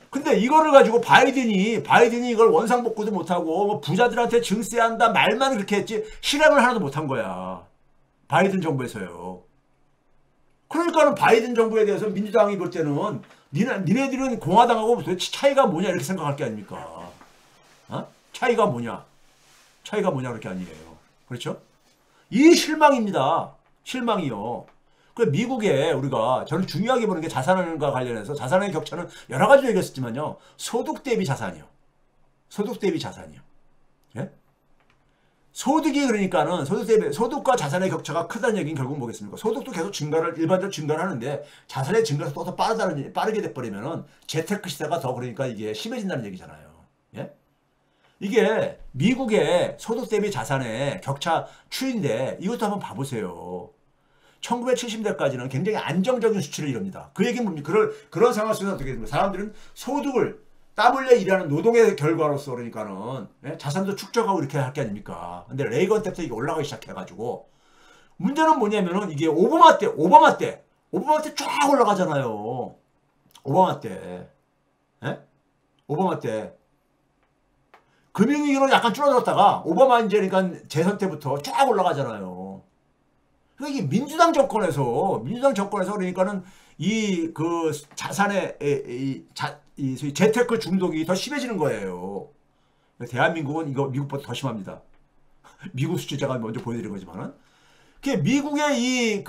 근데 이거를 가지고 바이든이 이걸 원상복구도 못하고 뭐 부자들한테 증세한다 말만 그렇게 했지 실행을 하나도 못한 거야. 바이든 정부에서요. 그러니까는 바이든 정부에 대해서 민주당이 볼 때는 니네들은 공화당하고 도대체 차이가 뭐냐 이렇게 생각할 게 아닙니까? 어? 차이가 뭐냐 그렇게 아니에요. 그렇죠? 이 실망입니다. 실망이요. 그 미국에 우리가 저는 중요하게 보는 게 자산과 관련해서 자산의 격차는 여러 가지로 얘기했었지만요. 소득 대비 자산이요. 소득 대비 자산이요. 예? 소득이 그러니까는 소득과 자산의 격차가 크다는 얘기는 결국 뭐겠습니까? 소득도 계속 일반적으로 증가를 하는데 자산의 증가가 또 더 빠르게 돼버리면은 재테크 시대가 더 그러니까 이게 심해진다는 얘기잖아요. 예? 이게 미국의 소득 대비 자산의 격차 추인데 이것도 한번 봐보세요. 1970년대까지는 굉장히 안정적인 수치를 이룹니다. 그 얘기는 뭡니까? 그런 상황 속에서 어떻게 됩니까? 사람들은 소득을 땀 흘려 일하는 노동의 결과로서 그러니까는 자산도 축적하고 이렇게 할 게 아닙니까? 근데 레이건 때부터 이게 올라가기 시작해가지고 문제는 뭐냐면은 이게 오바마 때 쫙 올라가잖아요. 오바마 때. 예? 오바마 때. 금융위기로 약간 줄어들었다가 오바마 이제 그러니까 재선 때부터 쫙 올라가잖아요. 그러니까 이게 민주당 정권에서 그러니까는 이 그 자산의 소위 재테크 중독이 더 심해지는 거예요. 대한민국은 이거 미국보다 더 심합니다. 미국 수치 제가 먼저 보여드린 거지만은 미국의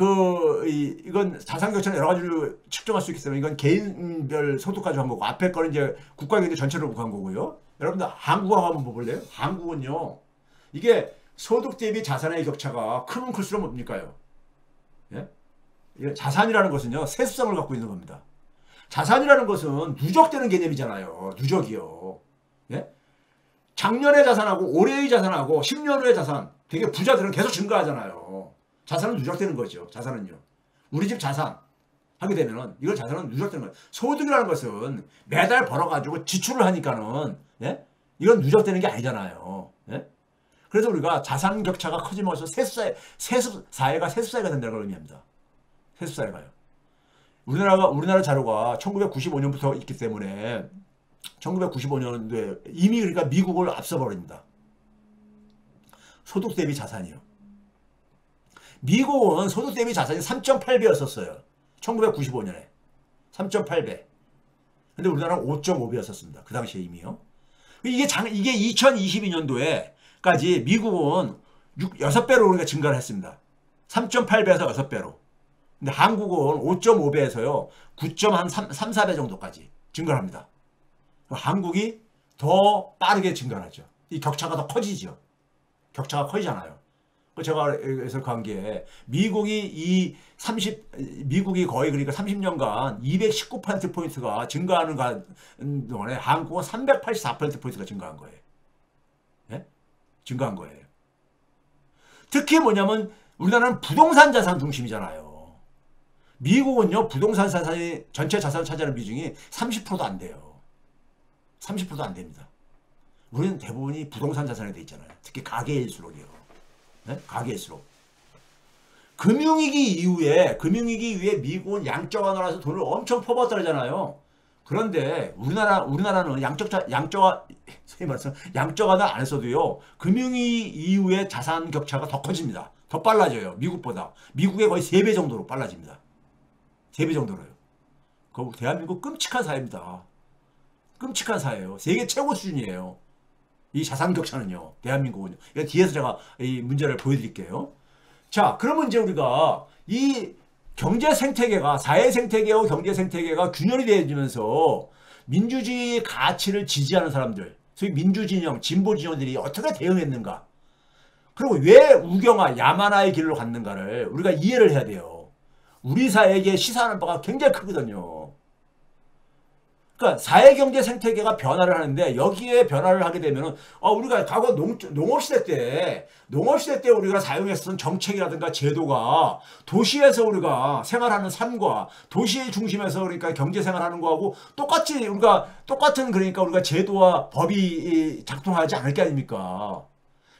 이건 자산 격차는 여러 가지로 측정할 수 있기 때문에 이건 개인별 소득 가지고 한 거고 앞에 거는 이제 국가 경제 전체로 한 거고요. 여러분들 한국하고 한번 볼래요? 한국은요. 이게 소득 대비 자산의 격차가 크면 클수록 뭡니까요? 예? 자산이라는 것은요. 세수성을 갖고 있는 겁니다. 자산이라는 것은 누적되는 개념이잖아요. 누적이요. 예? 작년의 자산하고 올해의 자산하고 10년 후의 자산 되게 부자들은 계속 증가하잖아요. 자산은 누적되는 거죠. 자산은요. 우리 집 자산 하게 되면은 이걸 자산은 누적되는 거예요. 소득이라는 것은 매달 벌어가지고 지출을 하니까는 예? 이건 누적되는 게 아니잖아요. 예? 그래서 우리가 자산 격차가 커지면서 세습사회가 된다는 걸 의미합니다. 세습사회가요. 우리나라 자료가 1995년부터 있기 때문에 1995년도에 이미 그러니까 미국을 앞서버립니다. 소득 대비 자산이요. 미국은 소득 대비 자산이 3.8배였었어요. 1995년에. 3.8배. 근데 우리나라는 5.5배였었습니다. 그 당시에 이미요. 이게 2022년도에까지 미국은 6배로 우리가 증가를 했습니다. 3.8배에서 6배로. 근데 한국은 5.5배에서요. 9.34배 정도까지 증가를 합니다. 한국이 더 빠르게 증가를 하죠. 이 격차가 더 커지죠. 격차가 커지잖아요. 제가 그래서 간 게 미국이 거의 그러니까 30년간 219%포인트가 증가하는 동안에 한국은 384%포인트가 증가한 거예요. 예? 증가한 거예요. 특히 뭐냐면 우리나라는 부동산 자산 중심이잖아요. 미국은요, 부동산 자산이 전체 자산을 차지하는 비중이 30%도 안 돼요. 30%도 안 됩니다. 우리는 대부분이 부동산 자산에 돼 있잖아요. 특히 가계일수록이요. 네? 가계일수록. 금융위기 이후에 미국은 양적 완화라서 돈을 엄청 퍼붓더라잖아요. 그런데 우리나라는 양적 완화 안 했어도요. 금융위기 이후에 자산 격차가 더 커집니다. 더 빨라져요. 미국보다. 미국의 거의 3배 정도로 빨라집니다. 3배 정도로요. 대한민국 끔찍한 사회입니다. 끔찍한 사회예요. 세계 최고 수준이에요. 이 자산 격차는요. 대한민국은요. 뒤에서 제가 이 문제를 보여드릴게요. 자, 그러면 이제 우리가 이 경제 생태계가 사회 생태계와 경제 생태계가 균열이 되어지면서 민주주의 가치를 지지하는 사람들, 소위 민주진영, 진보진영들이 어떻게 대응했는가? 그리고 왜 우경화, 야만화의 길로 갔는가를 우리가 이해를 해야 돼요. 우리 사회에 시사하는 바가 굉장히 크거든요. 그러니까 사회경제 생태계가 변화를 하는데 여기에 변화를 하게 되면은 우리가 과거 농업시대 때 우리가 사용했던 정책이라든가 제도가 도시에서 우리가 생활하는 삶과 도시 중심에서 그러니까 경제 생활하는 거하고 똑같은 그러니까 우리가 제도와 법이 작동하지 않을 게 아닙니까?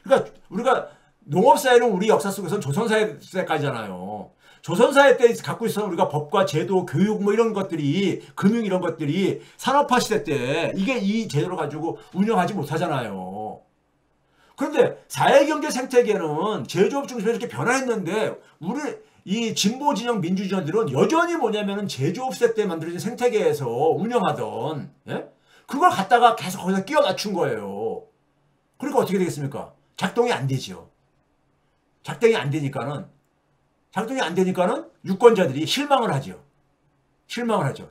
그러니까 우리가 농업사회는 우리 역사 속에서는 조선사회 때까지잖아요. 조선사회 때 갖고 있었던 우리가 법과 제도, 교육 뭐 이런 것들이, 금융 이런 것들이 산업화 시대 때 이게 이 제도를 가지고 운영하지 못하잖아요. 그런데 사회경제 생태계는 제조업 중심에서 이렇게 변화했는데 우리 이 진보진영, 민주진영들은 여전히 뭐냐면은 제조업 시대 때 만들어진 생태계에서 운영하던, 예? 그걸 갖다가 계속 거기서 끼워 맞춘 거예요. 그러니까 어떻게 되겠습니까? 작동이 안 되죠. 작동이 안 되니까는 유권자들이 실망을 하죠.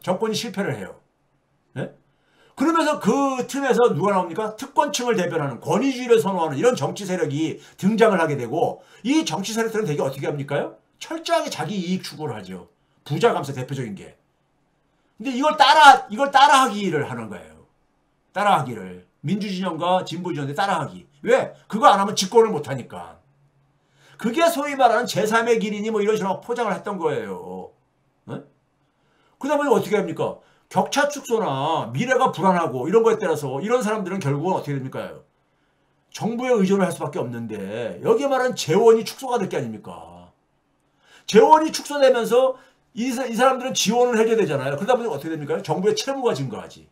정권이 실패를 해요. 네? 그러면서 그 틈에서 누가 나옵니까? 특권층을 대변하는 권위주의를 선호하는 이런 정치 세력이 등장을 하게 되고 이 정치 세력들은 되게 어떻게 합니까? 철저하게 자기 이익 추구를 하죠. 부자 감사 대표적인 게. 근데 이걸 따라하기를 하는 거예요. 따라하기를. 민주진영과 진보진영들 따라하기. 왜? 그거 안 하면 집권을 못하니까. 그게 소위 말하는 제3의 길이니 뭐 이런 식으로 포장을 했던 거예요. 네? 그러다 보니 어떻게 합니까? 격차 축소나 미래가 불안하고 이런 거에 따라서 이런 사람들은 결국은 어떻게 됩니까? 정부에 의존을 할 수밖에 없는데 여기에 말하는 재원이 축소가 될 게 아닙니까? 재원이 축소되면서 이 사람들은 지원을 해줘야 되잖아요. 그러다 보니 어떻게 됩니까? 정부의 채무가 증가하지.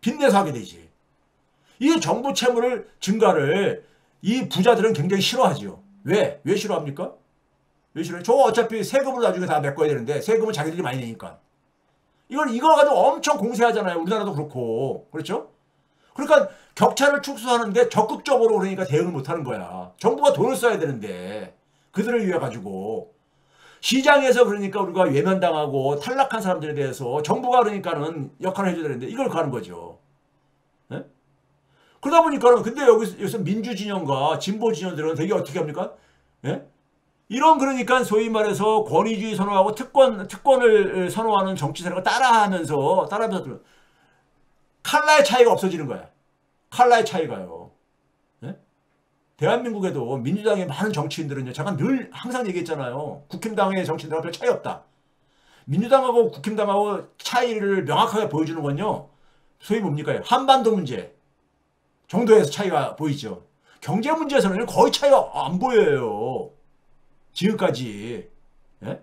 빚내서 하게 되지. 이 정부 채무를 증가를 이 부자들은 굉장히 싫어하죠. 왜 싫어합니까? 왜 싫어해요? 저거 어차피 세금을 나중에 다 메꿔야 되는데 세금은 자기들이 많이 내니까. 이거 가지고 엄청 공세하잖아요. 우리나라도 그렇고. 그렇죠? 그러니까 격차를 축소하는데 적극적으로 그러니까 대응을 못하는 거야. 정부가 돈을 써야 되는데 그들을 위해 가지고 시장에서 그러니까 우리가 외면당하고 탈락한 사람들에 대해서 정부가 그러니까는 역할을 해줘야 되는데 이걸 가는 거죠. 네? 그러다 보니까는 근데 여기서 민주진영과 진보진영들은 되게 어떻게 합니까? 예? 이런 그러니까 소위 말해서 권위주의 선호하고 특권을 선호하는 정치 세력을 따라하면서 칼라의 차이가 없어지는 거야. 칼라의 차이가요. 예? 대한민국에도 민주당의 많은 정치인들은요. 제가 늘 항상 얘기했잖아요. 국힘당의 정치인들하고 별 차이 없다. 민주당하고 국힘당하고 차이를 명확하게 보여주는 건요. 소위 뭡니까? 한반도 문제 정도에서 차이가 보이죠. 경제 문제에서는 거의 차이가 안 보여요. 지금까지. 예?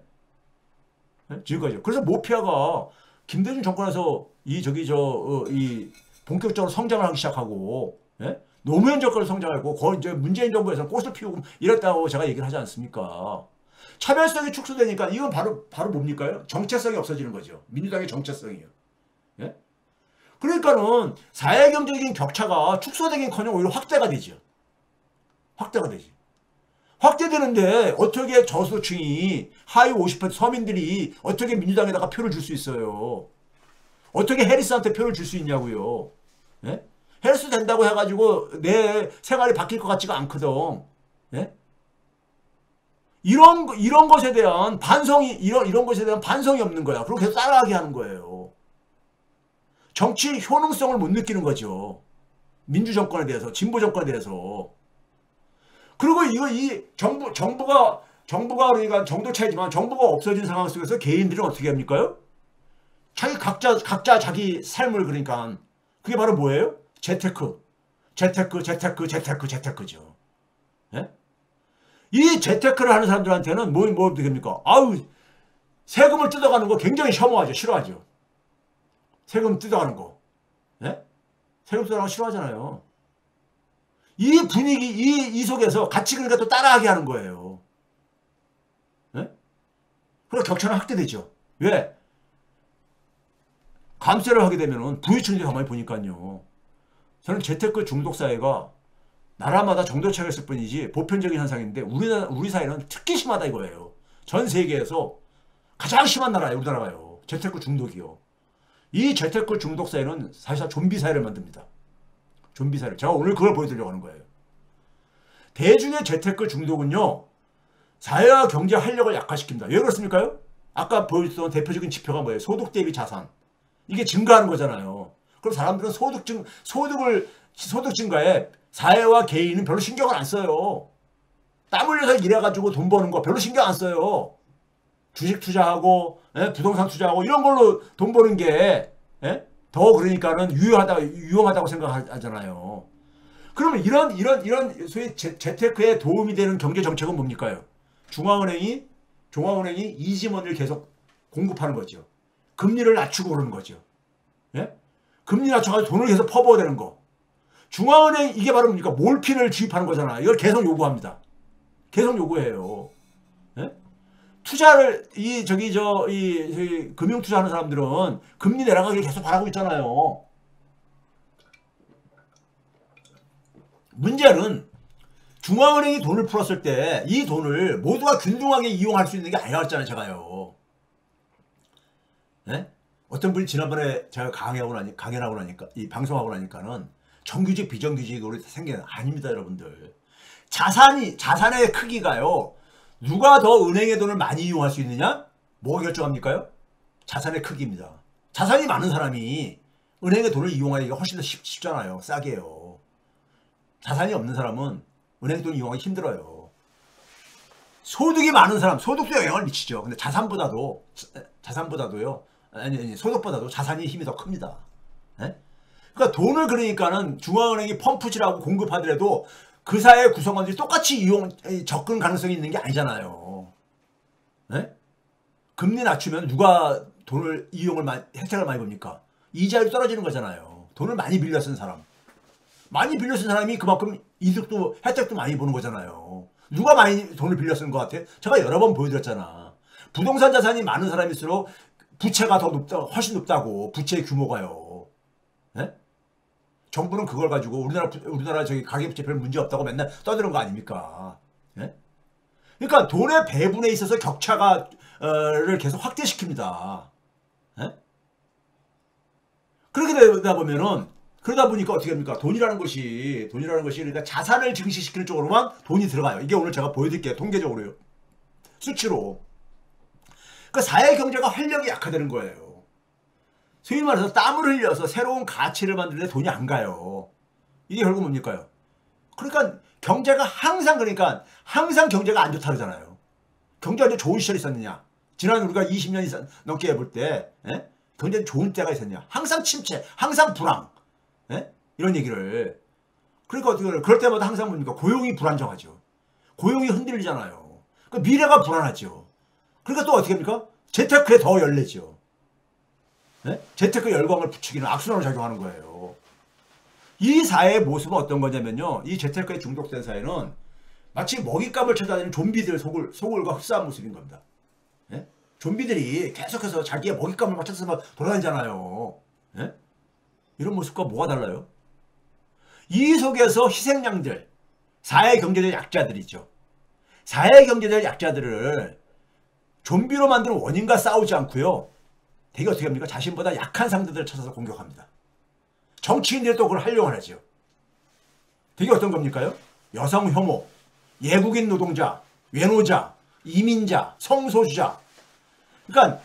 예? 지금까지. 그래서 모피아가 김대중 정권에서 이 본격적으로 성장을 하기 시작하고, 예? 노무현 정권을 성장하고, 거의 이제 문재인 정부에서는 꽃을 피우고 이랬다고 제가 얘기를 하지 않습니까? 차별성이 축소되니까 이건 바로 뭡니까? 정체성이 없어지는 거죠. 민주당의 정체성이요. 예? 그러니까는 사회경제적인 격차가 축소되긴커녕 오히려 확대가 되죠. 확대가 되지. 확대되는데 어떻게 저소득층이 하위 50% 서민들이 어떻게 민주당에다가 표를 줄 수 있어요? 어떻게 해리스한테 표를 줄 수 있냐고요? 예? 해리스 된다고 해가지고 내 생활이 바뀔 것 같지가 않거든. 예? 이런 것에 대한 이런 것에 대한 반성이 없는 거야. 그리고 계속 따라하게 하는 거예요. 정치 효능성을 못 느끼는 거죠. 민주정권에 대해서, 진보정권에 대해서. 그리고 정부가 그러니까 정도 차이지만 정부가 없어진 상황 속에서 개인들은 어떻게 합니까? 각자 자기 삶을 그러니까 그게 바로 뭐예요? 재테크죠. 예? 이 재테크를 하는 사람들한테는 뭐 됩니까? 세금을 뜯어가는 거 굉장히 혐오하죠. 싫어하죠. 세금 뜯어가는 거. 예? 세금 뜯어가는 거 싫어하잖아요. 이 분위기, 이 속에서 같이 그러니까 또 따라하게 하는 거예요. 예? 그래서 격차는 확대되죠. 왜? 감세를 하게 되면은 부유층들이 가만히 보니까요. 저는 재테크 중독 사회가 나라마다 정도 차이가 있을 뿐이지 보편적인 현상인데 우리 사회는 특히 심하다 이거예요. 전 세계에서 가장 심한 나라예요. 우리나라가요. 재테크 중독이요. 이 재테크 중독 사회는 사실상 좀비 사회를 만듭니다. 좀비 사회. 제가 오늘 그걸 보여드리려고 하는 거예요. 대중의 재테크 중독은요, 사회와 경제 활력을 약화시킵니다. 왜 그렇습니까요? 아까 보여줬던 대표적인 지표가 뭐예요? 소득 대비 자산. 이게 증가하는 거잖아요. 그럼 사람들은 소득 증가에 사회와 개인은 별로 신경을 안 써요. 땀 흘려서 일해가지고 돈 버는 거 별로 신경 안 써요. 주식 투자하고, 부동산 투자하고, 이런 걸로 돈 버는 게, 더 그러니까는 유용하다고 생각하잖아요. 그러면 이런 소위 재테크에 도움이 되는 경제 정책은 뭡니까요? 중앙은행이 이지머니를 계속 공급하는 거죠. 금리를 낮추고 그러는 거죠. 예? 금리 낮춰가지고 돈을 계속 퍼부어대는 거. 중앙은행 이게 바로 뭡니까? 몰핀을 주입하는 거잖아. 이걸 계속 요구합니다. 계속 요구해요. 예? 투자를 금융 투자하는 사람들은 금리 내려가기를 계속 바라고 있잖아요. 문제는 중앙은행이 돈을 풀었을 때 이 돈을 모두가 균등하게 이용할 수 있는 게 아니었잖아요, 제가요. 네? 어떤 분이 지난번에 제가 강연하고 나니까, 이 방송하고 나니까는 정규직, 비정규직으로 생기는, 아닙니다, 여러분들. 자산의 크기가요, 누가 더 은행의 돈을 많이 이용할 수 있느냐? 뭐가 결정합니까요? 자산의 크기입니다. 자산이 많은 사람이 은행의 돈을 이용하기가 훨씬 더 쉽잖아요. 싸게요. 자산이 없는 사람은 은행 돈 이용하기 힘들어요. 소득이 많은 사람, 소득도 영향을 미치죠. 근데 자산보다도요, 소득보다도 자산이 힘이 더 큽니다. 네? 그러니까 돈을 그러니까는 중앙은행이 펌프질하고 공급하더라도 그 사회 구성원들이 똑같이 접근 가능성이 있는 게 아니잖아요. 네? 금리 낮추면 누가 돈을 혜택을 많이 봅니까? 이자율이 떨어지는 거잖아요. 돈을 많이 빌려 쓴 사람. 많이 빌려 쓴 사람이 그만큼 혜택도 많이 보는 거잖아요. 누가 많이 돈을 빌려 쓴 것 같아? 제가 여러 번 보여드렸잖아. 부동산 자산이 많은 사람일수록 부채가 훨씬 높다고. 부채의 규모가요. 네? 정부는 그걸 가지고 우리나라 가계부채 별 문제 없다고 맨날 떠드는 거 아닙니까? 네? 그러니까 돈의 배분에 있어서 격차를 계속 확대시킵니다. 네? 그렇게 되다 보면은, 그러다 보니까 어떻게 합니까? 돈이라는 것이 그러니까 자산을 증식시키는 쪽으로만 돈이 들어가요. 이게 오늘 제가 보여드릴게요. 통계적으로요. 수치로. 그러니까 사회 경제가 활력이 약화되는 거예요. 소위 말해서 땀을 흘려서 새로운 가치를 만드는데 돈이 안 가요. 이게 결국 뭡니까요? 그러니까 경제가 항상 경제가 안 좋다 그러잖아요. 경제가 좋은 시절이 있었느냐? 지난 우리가 20년 이상 넘게 해볼 때 경제는 좋은 때가 있었냐? 항상 침체, 항상 불황. 이런 얘기를. 그러니까 어떻게 그럴 때마다 항상 뭡니까? 고용이 불안정하죠. 고용이 흔들리잖아요. 그러니까 미래가 불안하죠. 그러니까 또 어떻게 합니까? 재테크에 더 열내죠. 재테크 열광을 부추기는 악순환으로 작용하는 거예요. 이 사회의 모습은 어떤 거냐면요. 이 재테크에 중독된 사회는 마치 먹잇감을 찾아다니는 좀비들 소굴과 흡사한 모습인 겁니다. 좀비들이 계속해서 자기의 먹잇감을 찾아서 돌아다니잖아요. 이런 모습과 뭐가 달라요? 이 속에서 희생양들, 사회경제적 약자들이죠. 사회경제적 약자들을 좀비로 만드는 원인과 싸우지 않고요. 되게 어떻게 합니까? 자신보다 약한 상대들을 찾아서 공격합니다. 정치인들이 또 그걸 활용을 하죠. 되게 어떤 겁니까요? 여성 혐오, 외국인 노동자, 외노자, 이민자, 성소수자. 그러니까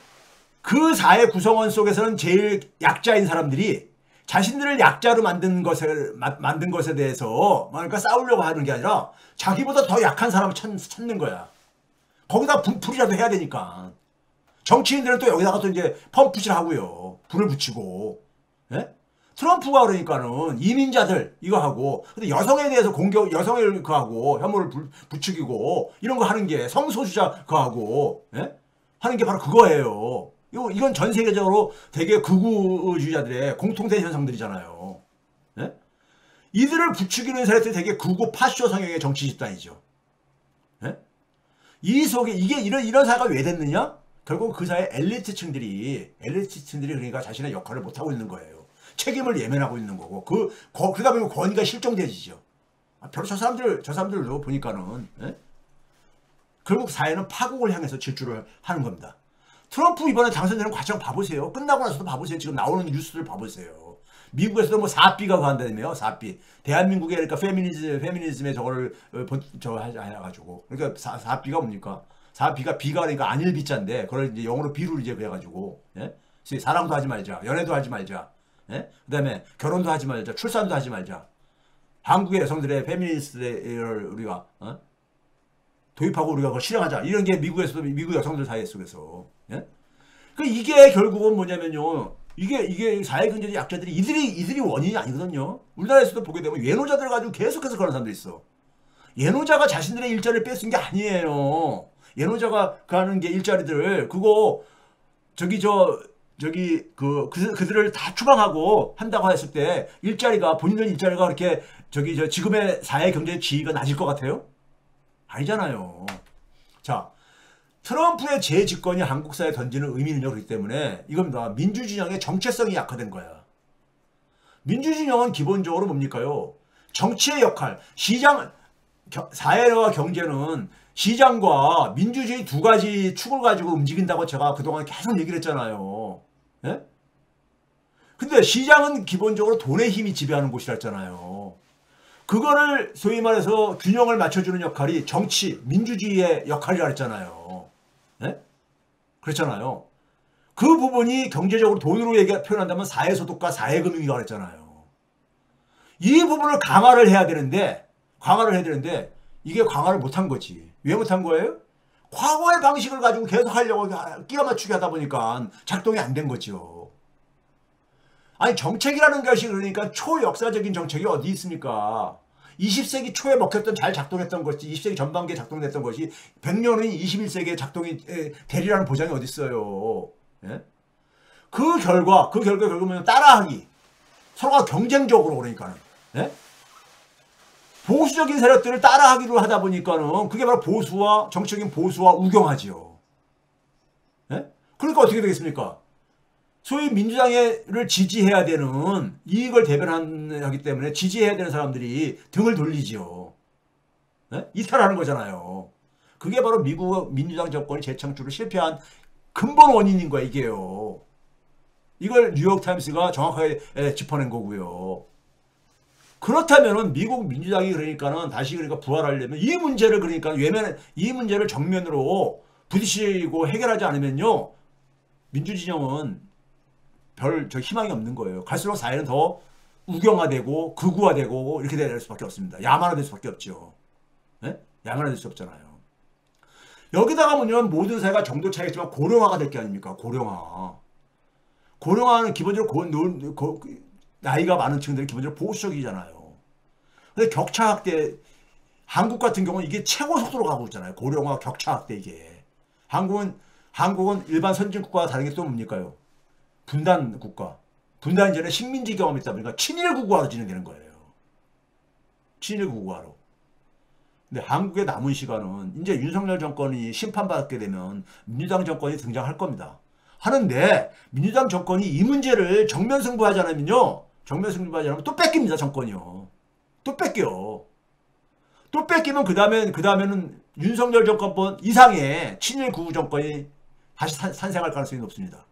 그 사회 구성원 속에서는 제일 약자인 사람들이 자신들을 약자로 만든 것에 대해서 그러니까 싸우려고 하는 게 아니라 자기보다 더 약한 사람을 찾는 거야. 거기다 불이라도 해야 되니까. 정치인들은 또 여기다가 또 이제 펌프질 하고요. 불을 붙이고. 트럼프가 그러니까는 이민자들 이거 하고, 근데 여성에 대해서 여성을 그거 하고 혐오를 부추기고 이런 거 하는 게 성소수자 그거 하고 하는 게 바로 그거예요. 이건 전 세계적으로 되게 극우주의자들의 공통된 현상들이잖아요. 이들을 부추기는 사람들이 되게 극우 파쇼 성향의 정치 집단이죠. 이 속에 이런 사회가 왜 됐느냐? 결국 그 사회 엘리트층들이 그러니까 자신의 역할을 못하고 있는 거예요. 책임을 예면하고 있는 거고, 그러다 보면 권위가 실종되지죠. 별로 저 사람들도 보니까는, 결국 사회는 파국을 향해서 질주를 하는 겁니다. 트럼프 이번에 당선되는 과정 봐보세요. 끝나고 나서도 봐보세요. 지금 나오는 뉴스들 봐보세요. 미국에서도 뭐 4B가 한다며요. 4B. 대한민국에 그러니까 페미니즘에 저거를 해가지고. 그러니까 4B가 뭡니까? 4B가 B가 그러니까 안일 B자인데 그걸 이제 영어로 B로 이제 그래가지고. 예? 사랑도 하지 말자. 연애도 하지 말자. 예? 그 다음에 결혼도 하지 말자. 출산도 하지 말자. 한국의 여성들의 페미니스트를 우리가 도입하고 우리가 그걸 실행하자. 이런 게 미국에서도 미국 여성들 사회 속에서. 예? 그 이게 결국은 뭐냐면요. 이게 사회경제적 약자들이 이들이 원인이 아니거든요. 우리나라에서도 보게 되면 예노자들 가지고 계속해서 그런 사람도 있어. 예노자가 자신들의 일자리를 뺏은 게 아니에요. 예노자가 가는 게 일자리들 그거 그들을 다 추방하고 한다고 했을 때 본인들 일자리가 그렇게 지금의 사회 경제 지위가 낮을 것 같아요? 아니잖아요. 자, 트럼프의 재집권이 한국 사회에 던지는 의미는요. 그렇기 때문에 이겁니다. 민주진영의 정체성이 약화된 거야. 민주진영은 기본적으로 뭡니까요? 정치의 역할, 사회와 경제는 시장과 민주주의 두 가지 축을 가지고 움직인다고 제가 그동안 계속 얘기를 했잖아요. 예? 근데 시장은 기본적으로 돈의 힘이 지배하는 곳이라 했잖아요. 그거를 소위 말해서 균형을 맞춰주는 역할이 정치, 민주주의의 역할이라 했잖아요. 네? 그렇잖아요. 그 부분이 경제적으로 돈으로 표현한다면 사회소득과 사회금융이라고 했잖아요. 이 부분을 강화를 해야 되는데 이게 강화를 못한 거지. 왜 못한 거예요? 과거의 방식을 가지고 계속 하려고 끼워 맞추기 하다 보니까 작동이 안 된 거죠. 아니 정책이라는 것이 그러니까 초역사적인 정책이 어디 있습니까? 20세기 초에 먹혔던 잘 작동했던 것이 20세기 전반기에 작동됐던 것이 100년 후인 21세기에 작동이 되리라는 보장이 어디 있어요. 예? 그 결과 결국은 따라하기. 서로가 경쟁적으로 그러니까는. 예? 보수적인 세력들을 따라하기로 하다 보니까는 그게 바로 정치적인 보수와 우경하지요. 예? 그러니까 어떻게 되겠습니까? 소위 민주당을 지지해야 되는 이익을 대변하기 때문에 지지해야 되는 사람들이 등을 돌리지요. 네? 이탈하는 거잖아요. 그게 바로 미국 민주당 정권이 재창출을 실패한 근본 원인인 거야 이게요. 이걸 뉴욕타임스가 정확하게 짚어낸 거고요. 그렇다면은 미국 민주당이 다시 부활하려면 이 문제를 정면으로 부딪히고 해결하지 않으면요. 민주진영은 희망이 없는 거예요. 갈수록 사회는 더 우경화되고 극우화되고 이렇게 될 수밖에 없습니다. 야만화될 수밖에 없죠. 네? 야만화될 수 없잖아요. 여기다가 보면 모든 사회가 정도 차이겠지만 고령화가 될 게 아닙니까? 고령화는 기본적으로 나이가 많은 층들이 기본적으로 보수적이잖아요. 근데 격차 확대, 한국 같은 경우는 이게 최고 속도로 가고 있잖아요. 고령화 격차 확대 이게. 한국은 일반 선진국과와 다른 게 또 뭡니까요? 분단 국가. 분단 이전에 식민지 경험이 있다 보니까 친일 국가로 진행되는 거예요. 친일 국가로. 근데 한국의 남은 시간은 이제 윤석열 정권이 심판받게 되면 민주당 정권이 등장할 겁니다. 하는데 민주당 정권이 이 문제를 정면 승부하지 않으면요. 또 뺏깁니다. 정권이요. 또 뺏겨. 또 뺏기면 그 다음에는 윤석열 정권권 이상의 친일 구구 정권이 다시 탄생할 가능성이 높습니다.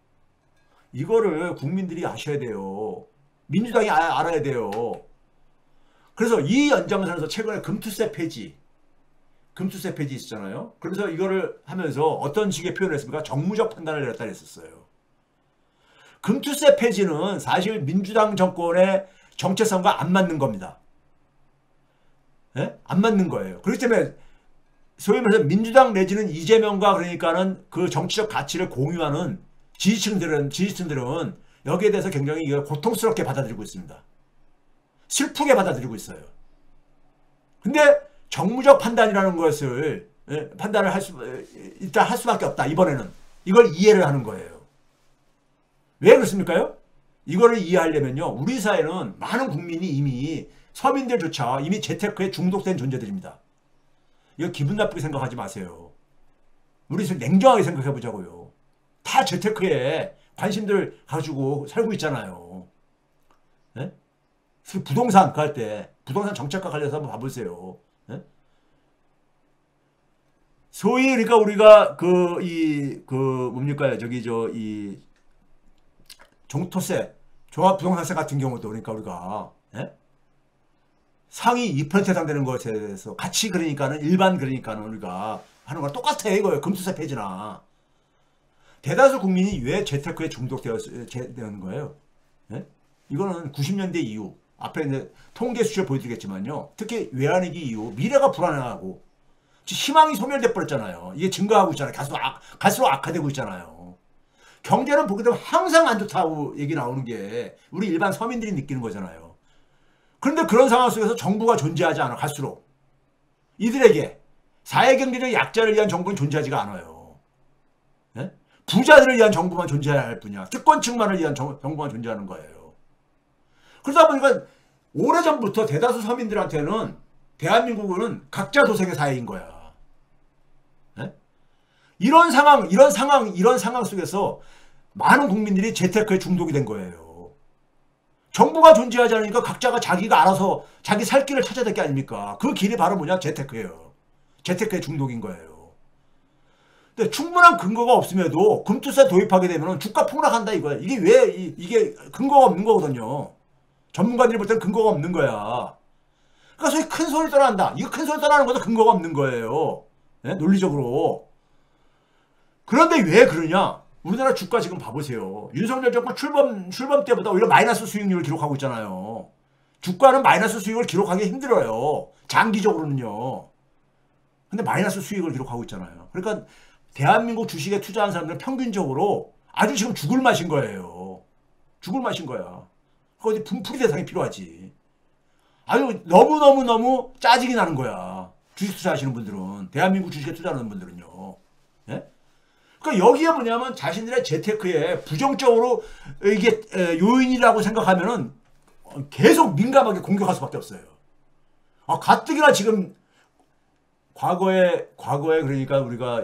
이거를 국민들이 아셔야 돼요. 민주당이 알아야 돼요. 그래서 이 연장선에서 최근에 금투세 폐지 있었잖아요. 그래서 이거를 하면서 어떤 식의 표현을 했습니까? 정무적 판단을 내렸다 했었어요. 금투세 폐지는 사실 민주당 정권의 정체성과 안 맞는 겁니다. 예? 안 맞는 거예요. 그렇기 때문에 소위 말해서 민주당 내지는 이재명과 그러니까는 그 정치적 가치를 공유하는 지지층들은 여기에 대해서 굉장히 고통스럽게 받아들이고 있습니다. 슬프게 받아들이고 있어요. 근데 정무적 판단이라는 것을 판단을 일단 할 수밖에 없다. 이번에는 이걸 이해를 하는 거예요. 왜 그렇습니까요? 이거를 이해하려면요. 우리 사회는 많은 국민이 이미 서민들조차 이미 재테크에 중독된 존재들입니다. 이거 기분 나쁘게 생각하지 마세요. 우리 냉정하게 생각해 보자고요. 다 재테크에 관심들 가지고 살고 있잖아요. 네? 부동산 부동산 정책과 관련해서 한번 봐보세요. 네? 소위 그러니까 우리가 그 뭡니까 저기 이 종토세, 종합부동산세 같은 경우도 그러니까 우리가 예? 상위 2% 해당되는 것에 대해서 같이 그러니까는 일반 그러니까는 우리가 하는 거랑 똑같아 이거예요. 금투세 폐지나. 대다수 국민이 왜 재테크에 중독되는 거예요? 예? 이거는 90년대 이후 앞에 이제 통계 수치를 보여드리겠지만요. 특히 외환위기 이후 미래가 불안하고 희망이 소멸돼 버렸잖아요. 이게 증가하고 있잖아요. 갈수록 악화되고 있잖아요. 경제는 보게 되면 항상 안 좋다고 얘기 나오는 게 우리 일반 서민들이 느끼는 거잖아요. 그런데 그런 상황 속에서 정부가 존재하지 않아 갈수록 이들에게 사회경제적 약자를 위한 정부는 존재하지가 않아요. 예? 부자들을 위한 정부만 존재해야 할 뿐이야. 특권층만을 위한 정부만 존재하는 거예요. 그러다 보니까 오래전부터 대다수 서민들한테는 대한민국은 각자 도생의 사회인 거야. 예? 이런 상황 속에서 많은 국민들이 재테크에 중독이 된 거예요. 정부가 존재하지 않으니까 각자가 자기가 알아서 자기 살 길을 찾아야 될 게 아닙니까? 그 길이 바로 뭐냐? 재테크예요. 재테크에 중독인 거예요. 근데 충분한 근거가 없음에도 금투세 도입하게 되면 주가 폭락한다 이거야. 이게 왜 이게 근거가 없는 거거든요. 전문가들이 볼 때는 근거가 없는 거야. 그러니까 소위 큰 소리를 떠난다. 이거 큰 소리 떠나는 것도 근거가 없는 거예요. 네? 논리적으로. 그런데 왜 그러냐? 우리나라 주가 지금 봐보세요. 윤석열 정권 출범 때보다 오히려 마이너스 수익률을 기록하고 있잖아요. 주가는 마이너스 수익을 기록하기 힘들어요. 장기적으로는요. 근데 마이너스 수익을 기록하고 있잖아요. 그러니까 대한민국 주식에 투자한 사람들은 평균적으로 아주 지금 죽을 맛인 거예요. 죽을 맛인 거야. 어디 분풀이 대상이 필요하지. 아유 너무 짜증이 나는 거야. 주식 투자하시는 분들은. 대한민국 주식에 투자하는 분들은요. 예? 그러니까 여기에 뭐냐면 자신들의 재테크에 부정적으로 이게 요인이라고 생각하면은 계속 민감하게 공격할 수밖에 없어요. 아, 가뜩이나 지금 과거에 그러니까 우리가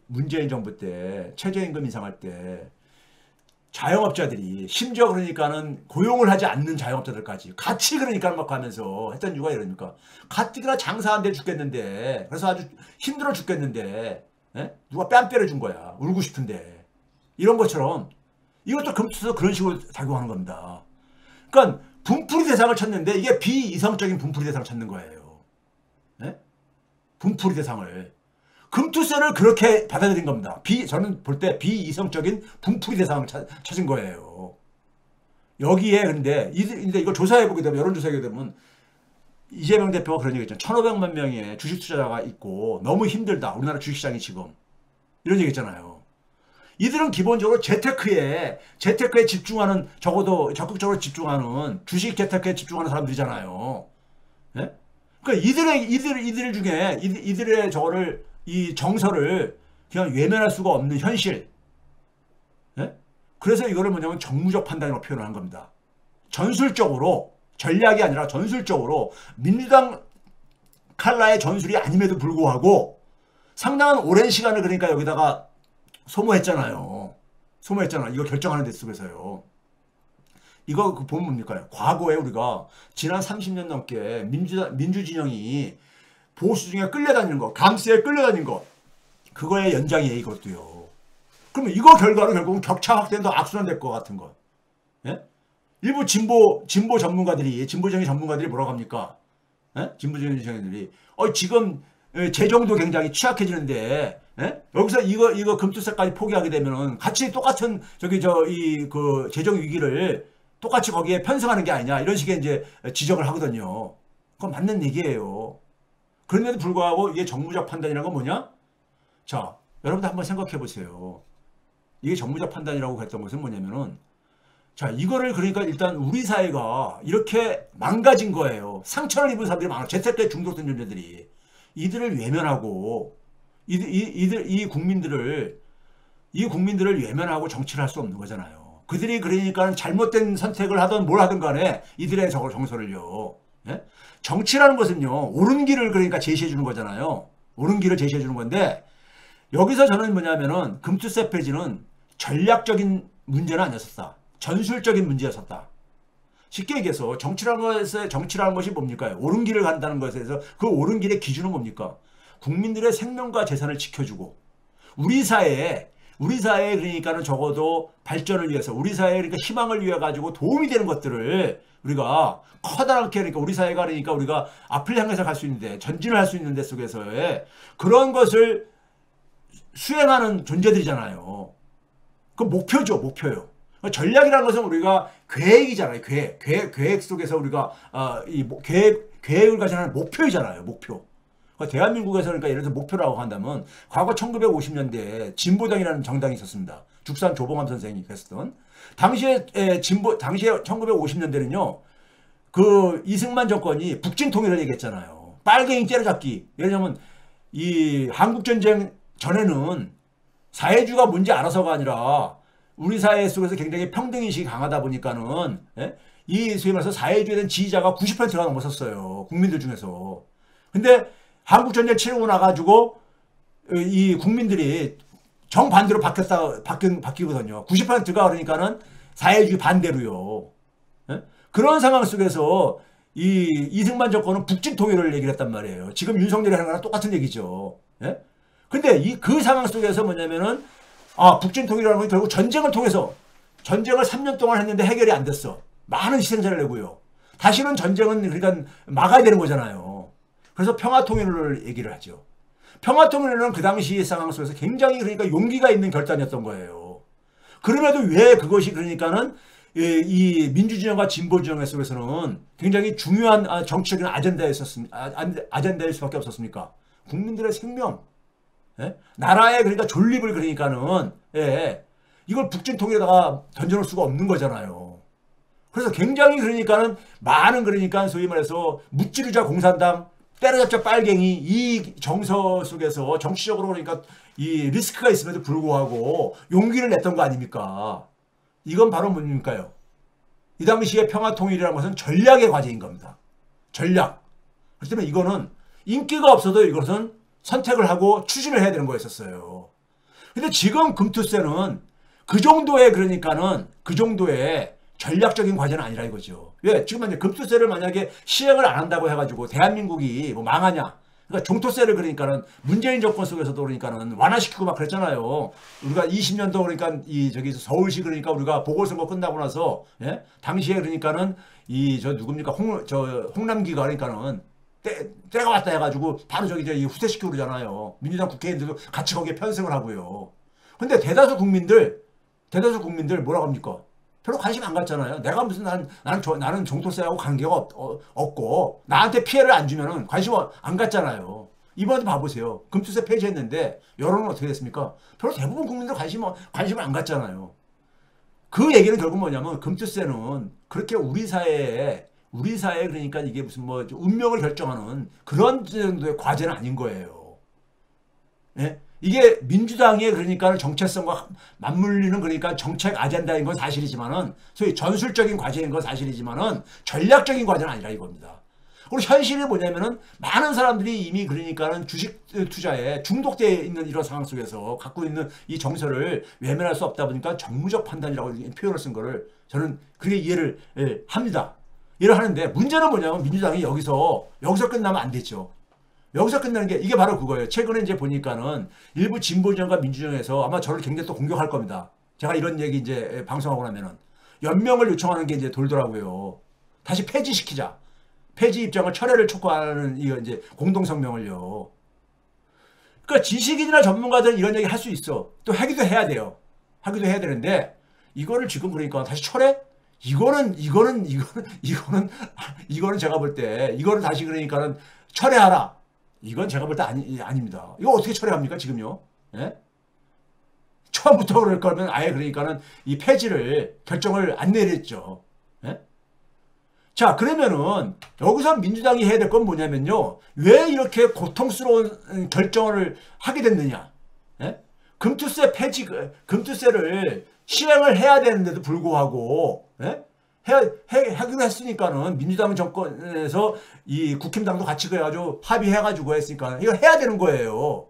문재인 정부 때 최저임금 인상할 때 자영업자들이 심지어 그러니까는 고용을 하지 않는 자영업자들까지 같이 그러니까 막 하면서 했던 이유가 이러니까 가뜩이나 장사 안 돼 죽겠는데 그래서 아주 힘들어 죽겠는데 예? 누가 뺨 때려준 거야. 울고 싶은데. 이런 것처럼 이것도 금투세도 그런 식으로 작용하는 겁니다. 그러니까 분풀이 대상을 찾는데 이게 비이성적인 분풀이 대상을 찾는 거예요. 예? 분풀이 대상을. 금투세를 그렇게 받아들인 겁니다. 저는 볼 때 비이성적인 분풀이 대상을 찾은 거예요. 여기에 근데 이거 조사해보게 되면 여론조사하게 되면 이재명 대표가 그런 얘기 했잖아요. 1,500만 명의 주식 투자자가 있고 너무 힘들다. 우리나라 주식시장이 지금. 이런 얘기 했잖아요. 이들은 기본적으로 재테크에 집중하는 적어도 적극적으로 집중하는 주식 재테크에 집중하는 사람들이잖아요. 예? 그러니까 이들 중에 이들의 이 정서를 그냥 외면할 수가 없는 현실. 예? 그래서 이거를 뭐냐면 정무적 판단이라고 표현을 한 겁니다. 전술적으로 전략이 아니라 전술적으로 민주당 칼라의 전술이 아님에도 불구하고 상당한 오랜 시간을 그러니까 여기다가 소모했잖아요. 이거 결정하는 데 속에서요. 이거 보면 뭡니까? 과거에 우리가 지난 30년 넘게 민주진영이 보수 중에 끌려다니는 거, 감스에 끌려다니는 거, 그거의 연장이에요, 이것도요. 그러면 이거 결과로 결국은 격차 확대도 악순환될 것 같은 거. 예? 일부 진보적인 전문가들이 뭐라고 합니까? 예? 진보적인 전문가들이 지금 재정도 굉장히 취약해지는데 예? 여기서 이거 금투세까지 포기하게 되면은 같이 똑같은 그 재정 위기를 똑같이 거기에 편승하는 게 아니냐 이런 식의 이제 지적을 하거든요. 그건 맞는 얘기예요. 그런데도 불구하고 이게 정무적 판단이라는 건 뭐냐? 자, 여러분들 한번 생각해 보세요. 이게 정무적 판단이라고 했던 것은 뭐냐면은 자, 이거를 그러니까 일단 우리 사회가 이렇게 망가진 거예요. 상처를 입은 사람들이 많아. 재테크에 중독된 존재들이. 이들을 외면하고 이 국민들을 외면하고 정치를 할 수 없는 거잖아요. 그들이 그러니까 잘못된 선택을 하든 뭘 하든 간에 이들의 정서를요. 예? 정치라는 것은요. 옳은 길을 그러니까 제시해 주는 거잖아요. 옳은 길을 제시해 주는 건데 여기서 저는 뭐냐면은 금투세 폐지는 전략적인 문제는 아니었었다. 전술적인 문제였었다. 쉽게 얘기해서 정치라는 것이 뭡니까? 옳은 길을 간다는 것에서 그 옳은 길의 기준은 뭡니까? 국민들의 생명과 재산을 지켜주고 우리 사회에 그러니까는 적어도 발전을 위해서 우리 사회의 그러니까 희망을 위해 가지고 도움이 되는 것들을 우리가 커다랗게 그러니까 우리 사회가 그러니까 우리가 앞을 향해서 갈 수 있는데 전진을 할 수 있는 데 속에서의 그런 것을 수행하는 존재들이잖아요. 그 목표죠, 목표요. 전략이라는 것은 우리가 계획이잖아요. 계획 속에서 우리가 계획을 가지는 목표이잖아요. 목표. 대한민국에서 그러니까 예를 들어 목표라고 한다면 과거 1950년대에 진보당이라는 정당이 있었습니다. 죽산 조봉암 선생이 했었던 당시에 1950년대는요. 그 이승만 정권이 북진 통일을 얘기했잖아요. 빨갱이 때려잡기. 예를 들면 이 한국전쟁 전에는 사회주의가 뭔지 알아서가 아니라 우리 사회 속에서 굉장히 평등인식이 강하다 보니까는 이 소위 말해서 사회주의에 대한 지지자가 90%가 넘었었어요. 국민들 중에서. 근데 한국전쟁 치르고 나가지고 이 국민들이 정반대로 바뀌거든요. 90%가 그러니까는 사회주의 반대로요. 그런 상황 속에서 이 이승만 정권은 북진 통일을 얘기를 했단 말이에요. 지금 윤석열이 하는 거랑 똑같은 얘기죠. 근데 그 상황 속에서 뭐냐면은 북진 통일이라는 건 결국 전쟁을 통해서 전쟁을 3년 동안 했는데 해결이 안 됐어. 많은 희생자를 내고요. 다시는 전쟁은 그러니까 막아야 되는 거잖아요. 그래서 평화통일을 얘기를 하죠. 평화통일은 그 당시 상황 속에서 굉장히 그러니까 용기가 있는 결단이었던 거예요. 그럼에도 왜 그것이 그러니까는 이 민주진영과 진보진영 속에서는 굉장히 중요한 정치적인 아젠다일 수밖에 없었습니까? 국민들의 생명, 나라의 그러니까 존립을 그러니까는 이걸 북진 통일에다가 던져놓을 수가 없는 거잖아요. 그래서 굉장히 그러니까는 많은 그러니까 소위 말해서 무찌르자 공산당 때려잡자 빨갱이 이 정서 속에서 정치적으로 그러니까 이 리스크가 있음에도 불구하고 용기를 냈던 거 아닙니까? 이건 바로 뭡니까요? 이 당시의 평화통일이라는 것은 전략의 과제인 겁니다. 전략. 그렇기 때문에 이거는 인기가 없어도 이것은 선택을 하고 추진을 해야 되는 거였었어요. 근데 지금 금투세는 그 정도의 그러니까는 그 정도의 전략적인 과제는 아니라 이거죠. 왜? 지금 만약에 금투세를 만약에 시행을 안 한다고 해가지고 대한민국이 뭐 망하냐? 그러니까 종토세를 그러니까는 문재인 정권 속에서도 그러니까는 완화시키고 막 그랬잖아요. 우리가 20년도 그러니까 저기 서울시 그러니까 우리가 보궐선거 끝나고 나서 당시에 그러니까는 누굽니까 홍남기가 그러니까는 때가 왔다 해가지고 바로 이 후퇴시키고 그러잖아요. 민주당 국회의원들도 같이 거기에 편승을 하고요. 근데 대다수 국민들 뭐라고 합니까? 별로 관심 안 갖잖아요. 내가 무슨 나는 종토세하고 관계가 없고 나한테 피해를 안 주면은 관심 안 갖잖아요. 이번에도 봐보세요. 금투세 폐지했는데 여론은 어떻게 됐습니까? 별로 대부분 국민들 관심을 안 갖잖아요. 그 얘기는 결국 뭐냐면 금투세는 그렇게 우리 사회에 그러니까 이게 무슨 뭐 운명을 결정하는 그런 정도의 과제는 아닌 거예요. 이게 민주당의 그러니까 정체성과 맞물리는 그러니까 정책 아젠다인 건 사실이지만은 소위 전술적인 과제인 건 사실이지만은 전략적인 과제는 아니라 이겁니다. 그리고 현실이 뭐냐면은 많은 사람들이 이미 그러니까는 주식 투자에 중독되어 있는 이런 상황 속에서 갖고 있는 이 정서를 외면할 수 없다 보니까 정무적 판단이라고 표현을 쓴 거를 저는 그게 이해를 합니다. 이해를 하는데 문제는 뭐냐면 민주당이 여기서 끝나면 안 됐죠. 여기서 끝나는 게 이게 바로 그거예요. 최근에 이제 보니까는 일부 진보진영과 민주진영에서 아마 저를 굉장히 또 공격할 겁니다. 제가 이런 얘기 이제 방송하고 나면은 연명을 요청하는 게 이제 돌더라고요. 다시 폐지시키자. 폐지 입장을 철회를 촉구하는 이거 이제 공동성명을요. 그러니까 지식인이나 전문가들은 이런 얘기 할 수 있어. 또 하기도 해야 돼요. 하기도 해야 되는데 이거를 지금 그러니까 다시 철회? 이거는 제가 볼 때 이거를 다시 그러니까는 철회하라. 이건 제가 볼 때 아닙니다. 이거 어떻게 처리합니까, 지금요? 처음부터 그럴 거면 아예 그러니까는 이 폐지를 결정을 안 내렸죠. 자, 그러면은 여기서 민주당이 해야 될 건 뭐냐면요. 왜 이렇게 고통스러운 결정을 하게 됐느냐? 금투세를 시행을 해야 되는데도 불구하고, 하기로 했으니까는 민주당 정권에서 이 국힘당도 같이 그래가지고 합의해가지고 했으니까 이걸 해야 되는 거예요.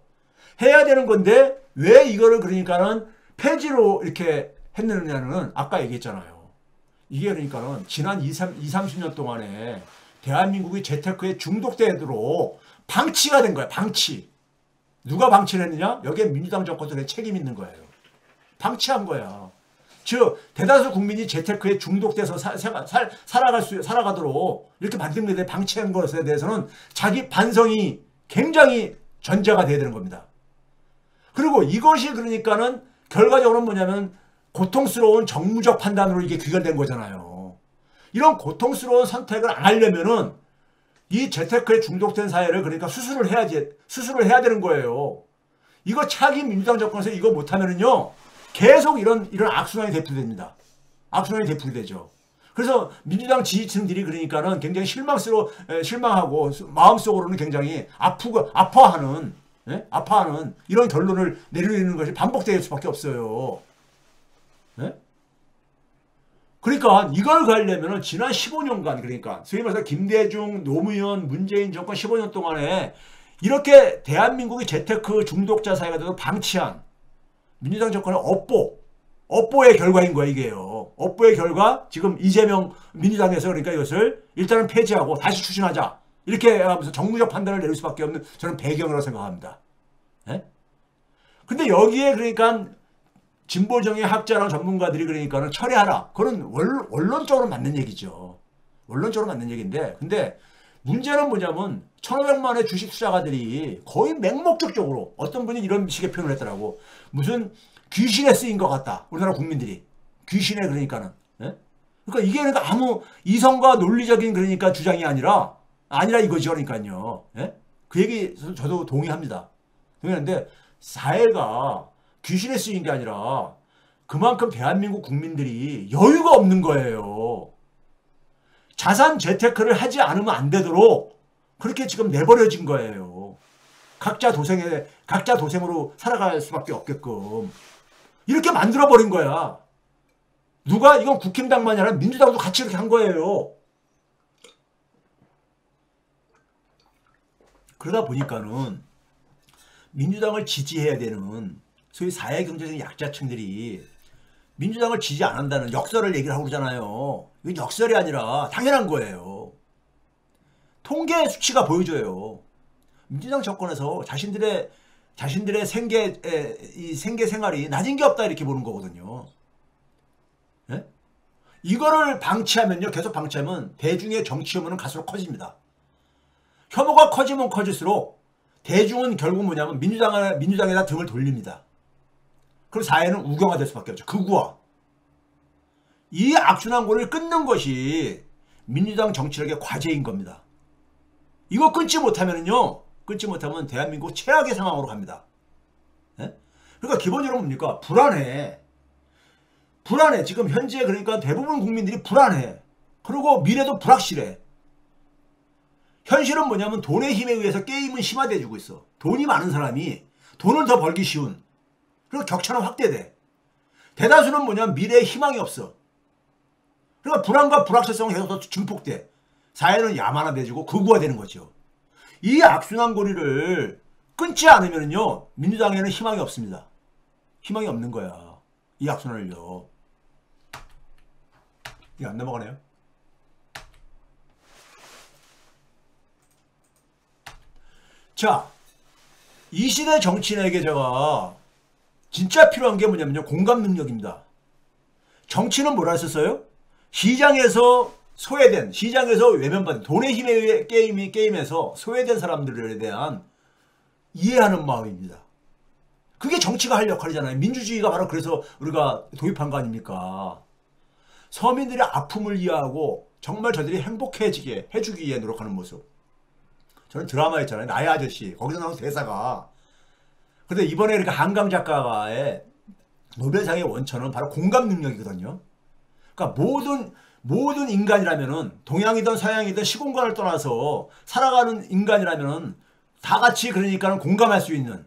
해야 되는 건데 왜 이거를 그러니까는 폐지로 이렇게 했느냐는 아까 얘기했잖아요. 이게 그러니까는 지난 30년 동안에 대한민국이 재테크에 중독되도록 방치가 된 거야. 방치. 누가 방치를 했느냐? 여기에 민주당 정권들의 책임 있는 거예요. 방치한 거야. 즉 대다수 국민이 재테크에 중독돼서 살아가도록 이렇게 만든 것에 방치한 것에 대해서는 자기 반성이 굉장히 전제가 돼야 되는 겁니다. 그리고 이것이 그러니까는 결과적으로는 뭐냐면 고통스러운 정무적 판단으로 이게 귀결된 거잖아요. 이런 고통스러운 선택을 안 하려면은 이 재테크에 중독된 사회를 그러니까 수술을 해야 되는 거예요. 이거 차기 민주당 정권에서 이거 못하면은요 계속 이런 악순환이 되풀이됩니다. 악순환이 되풀이되죠. 그래서 민주당 지지층들이 그러니까는 굉장히 실망하고 마음속으로는 굉장히 아파하는 이런 결론을 내리는 것이 반복될 수밖에 없어요. 네? 그러니까 이걸 가려면 지난 15년간 그러니까 소위 말해서 김대중, 노무현, 문재인 정권 15년 동안에 이렇게 대한민국의 재테크 중독자 사회가 돼서 방치한 민주당 정권의 업보의 결과인 거야 이게요. 업보의 결과 지금 이재명 민주당에서 그러니까 이것을 일단은 폐지하고 다시 추진하자 이렇게 하면서 정무적 판단을 내릴 수밖에 없는 저는 배경이라고 생각합니다. 네? 근데 여기에 그러니까 진보정의 학자랑 전문가들이 그러니까는 철회하라. 그건 원론적으로 맞는 얘기죠. 원론적으로 맞는 얘기인데 근데 문제는 뭐냐면 1,500만의 주식 투자가들이 거의 맹목적적으로 어떤 분이 이런 식의 표현을 했더라고. 무슨 귀신에 쓰인 것 같다. 우리나라 국민들이. 귀신에 그러니까는. 예? 그러니까 이게 그러니까 아무 이성과 논리적인 그러니까 주장이 아니라 이거죠. 그러니까요. 예? 그 얘기 저도 동의합니다. 동의하는데 사회가 귀신에 쓰인 게 아니라 그만큼 대한민국 국민들이 여유가 없는 거예요. 자산 재테크를 하지 않으면 안 되도록 그렇게 지금 내버려진 거예요. 각자 도생으로 살아갈 수밖에 없게끔 이렇게 만들어버린 거야. 누가 이건 국힘당만이 아니라 민주당도 같이 이렇게 한 거예요. 그러다 보니까는 민주당을 지지해야 되는 소위 사회경제적인 약자층들이 민주당을 지지 안 한다는 역설을 얘기를 하고 그러잖아요. 이건 역설이 아니라 당연한 거예요. 통계 수치가 보여줘요. 민주당 정권에서 자신들의 생계 생활이 낮은 게 없다 이렇게 보는 거거든요. 예? 이거를 방치하면요, 계속 방치하면 대중의 정치 혐오는 갈수록 커집니다. 혐오가 커지면 커질수록 대중은 결국 뭐냐면 민주당에다 등을 돌립니다. 그럼 사회는 우경화될 수밖에 없죠. 극우화. 이 악순환고리를 끊는 것이 민주당 정치력의 과제인 겁니다. 이거 끊지 못하면 대한민국 최악의 상황으로 갑니다. 예? 그러니까 기본적으로 뭡니까? 불안해. 지금 현재 그러니까 대부분 국민들이 불안해. 그리고 미래도 불확실해. 현실은 뭐냐면 돈의 힘에 의해서 게임은 심화돼지고 있어. 돈이 많은 사람이 돈을 더 벌기 쉬운. 그리고 격차는 확대돼. 대다수는 뭐냐면 미래에 희망이 없어. 그러니까 불안과 불확실성은 계속 더 증폭돼. 사회는 야만화돼지고 극우화되는 거죠. 이 악순환고리를 끊지 않으면요 민주당에는 희망이 없습니다. 희망이 없는 거야. 이 악순환을요. 이게 안 넘어가네요. 자, 이 시대 정치인에게 제가 진짜 필요한 게 뭐냐면요, 공감 능력입니다. 정치는 뭐라 했었어요? 시장에서 외면받은 돈의 힘에 의해 게임에서 소외된 사람들에 대한 이해하는 마음입니다. 그게 정치가 할 역할이잖아요. 민주주의가 바로 그래서 우리가 도입한 거 아닙니까? 서민들의 아픔을 이해하고 정말 저들이 행복해지게 해주기 위해 노력하는 모습. 저는 드라마 있잖아요. 나의 아저씨. 거기서 나온 대사가. 근데 이번에 이렇게 한강 작가의 노벨상의 원천은 바로 공감 능력이거든요. 그러니까 모든 인간이라면은 동양이든 서양이든 시공간을 떠나서 살아가는 인간이라면은 다 같이 그러니까는 공감할 수 있는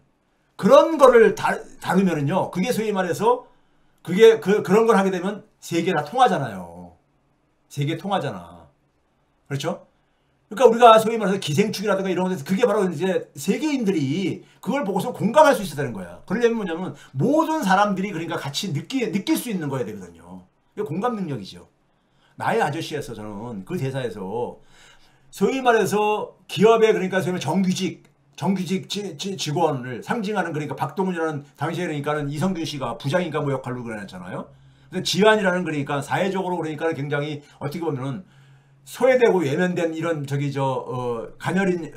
그런 거를 다루면은요. 그게 소위 말해서 그런 걸 하게 되면 세계 다 통하잖아요. 세계 통하잖아. 그렇죠? 그러니까 우리가 소위 말해서 기생충이라든가 이런 것에서 그게 바로 이제 세계인들이 그걸 보고서 공감할 수 있어야 되는 거야. 그러려면 뭐냐면 모든 사람들이 그러니까 같이 느낄 수 있는 거야 되거든요. 이게 공감 능력이죠. 나의 아저씨에서 저는 그 대사에서 소위 말해서 기업의 그러니까 소위 정규직 정규직 직원을 상징하는 그러니까 박동훈이라는 당시에 그러니까는 이성균 씨가 부장인가 뭐 역할로 그려놨잖아요. 근데 지환이라는 그러니까 사회적으로 그러니까 굉장히 어떻게 보면은 소외되고 외면된 이런 저기 가녀린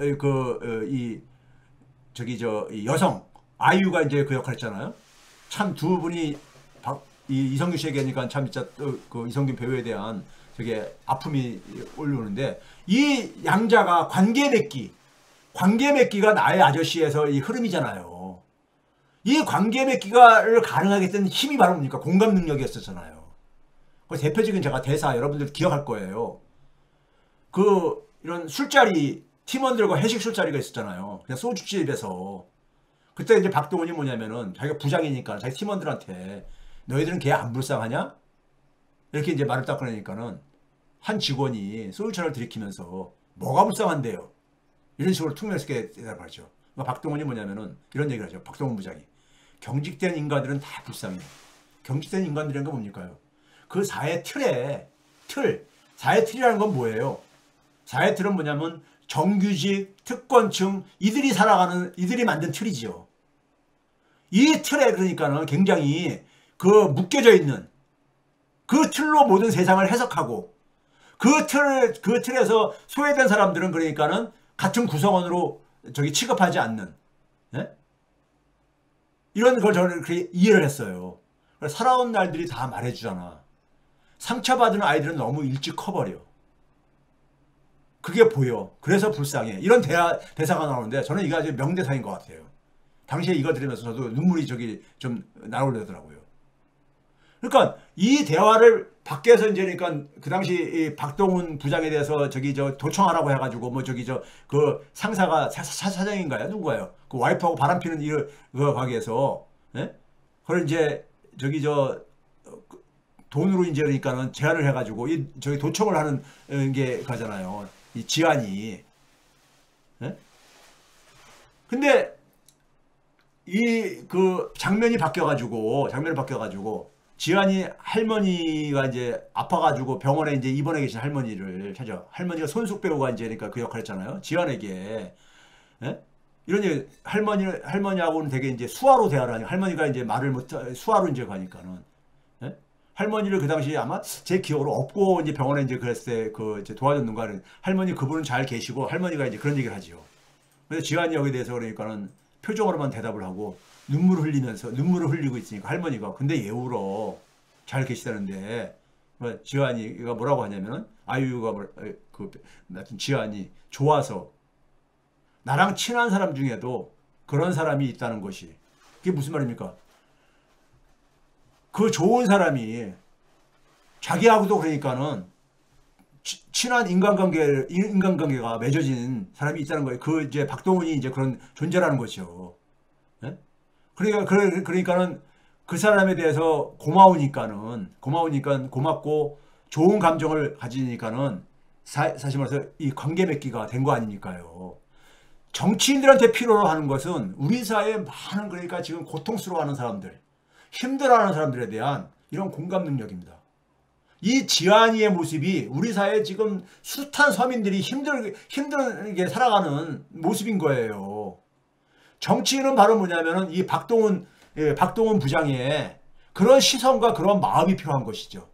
이 저기 이 여성 아이유가 이제 그 역할했잖아요. 참 두 분이 이 이성균 씨에게 하니까 참 진짜 그 이성균 배우에 대한 되게 아픔이 올라오는데 이 양자가 관계 맺기가 나의 아저씨에서 이 흐름이잖아요. 이 관계 맺기가를 가능하게 했던 힘이 바로 뭡니까? 공감 능력이었었잖아요. 그 대표적인 제가 대사 여러분들 기억할 거예요. 이런 술자리 팀원들과 회식 술자리가 있었잖아요. 그냥 소주집에서 그때 이제 박동훈이 뭐냐면은 자기가 부장이니까 자기 팀원들한테 너희들은 걔 안 불쌍하냐? 이렇게 이제 말을 딱 꺼내니까는 한 직원이 소주차를 들이키면서 뭐가 불쌍한데요? 이런 식으로 퉁명스럽게 대답하죠. 그러니까 박동훈이 뭐냐면은 이런 얘기를 하죠. 박동훈 부장이. 경직된 인간들은 다 불쌍해. 경직된 인간들이란 건 뭡니까요? 그 사회 사회 틀이라는 건 뭐예요? 사회 틀은 뭐냐면 정규직, 특권층, 이들이 만든 틀이지요. 이 틀에 그러니까는 굉장히 묶여져 있는 그 틀로 모든 세상을 해석하고 그 틀에서 소외된 사람들은 그러니까는 같은 구성원으로 취급하지 않는, 예? 이런 걸 저는 그렇게 이해를 했어요. 살아온 날들이 다 말해주잖아. 상처받은 아이들은 너무 일찍 커버려. 그게 보여. 그래서 불쌍해. 이런 대사가 나오는데 저는 이게 아주 명대사인 것 같아요. 당시에 이거 들으면서 저도 눈물이 좀 나오려더라고요. 그러니까 이 대화를 밖에서 이제 그러니까 그 당시 이 박동훈 부장에 대해서 도청하라고 해가지고 그 상사가 사장인가요? 누구예요? 그 와이프하고 바람피는 그 가게에서, 예? 그걸 이제 돈으로 이제 그러니까는 제안을 해가지고 도청을 하는 게 가잖아요. 이 지환이. 예? 근데 장면이 바뀌어가지고 지환이 할머니가 이제 아파가지고 병원에 이제 입원해 계신 할머니를 찾아. 할머니가 손숙 배우가 이제 그러니까 그 역할 했잖아요. 지환에게. 예? 이런 얘기, 할머니하고는 되게 이제 수화로 대화를 하니까 할머니가 이제 말을 수화로 이제 가니까는. 예? 할머니를 그 당시에 아마 제 기억으로 업고 이제 병원에 이제 그랬을 때 이제 도와줬는가 할머니 그분은 잘 계시고 할머니가 이제 그런 얘기를 하지요. 그래서 지환이 여기에 대해서 그러니까는 표정으로만 대답을 하고 눈물을 흘리고 있으니까 할머니가 근데 왜 울어? 잘 계시다는데 지환이가 뭐라고 하냐면은 아이유가 지환이 좋아서 나랑 친한 사람 중에도 그런 사람이 있다는 것이 그게 무슨 말입니까? 그 좋은 사람이 자기하고도 그러니까는 친한 인간관계가 맺어진 사람이 있다는 거예요. 이제 박동훈이 이제 그런 존재라는 거죠. 예? 그러니까는 그 사람에 대해서 고맙고 좋은 감정을 가지니까는 사실 말해서 이 관계 맺기가 된 거 아닙니까요? 정치인들한테 필요로 하는 것은 우리 사회에 많은 그러니까 지금 고통스러워하는 사람들, 힘들어하는 사람들에 대한 이런 공감 능력입니다. 이 지환이의 모습이 우리 사회에 지금 숱한 서민들이 힘들게 살아가는 모습인 거예요. 정치인은 바로 뭐냐면은 이 박동훈 부장의 그런 시선과 그런 마음이 필요한 것이죠.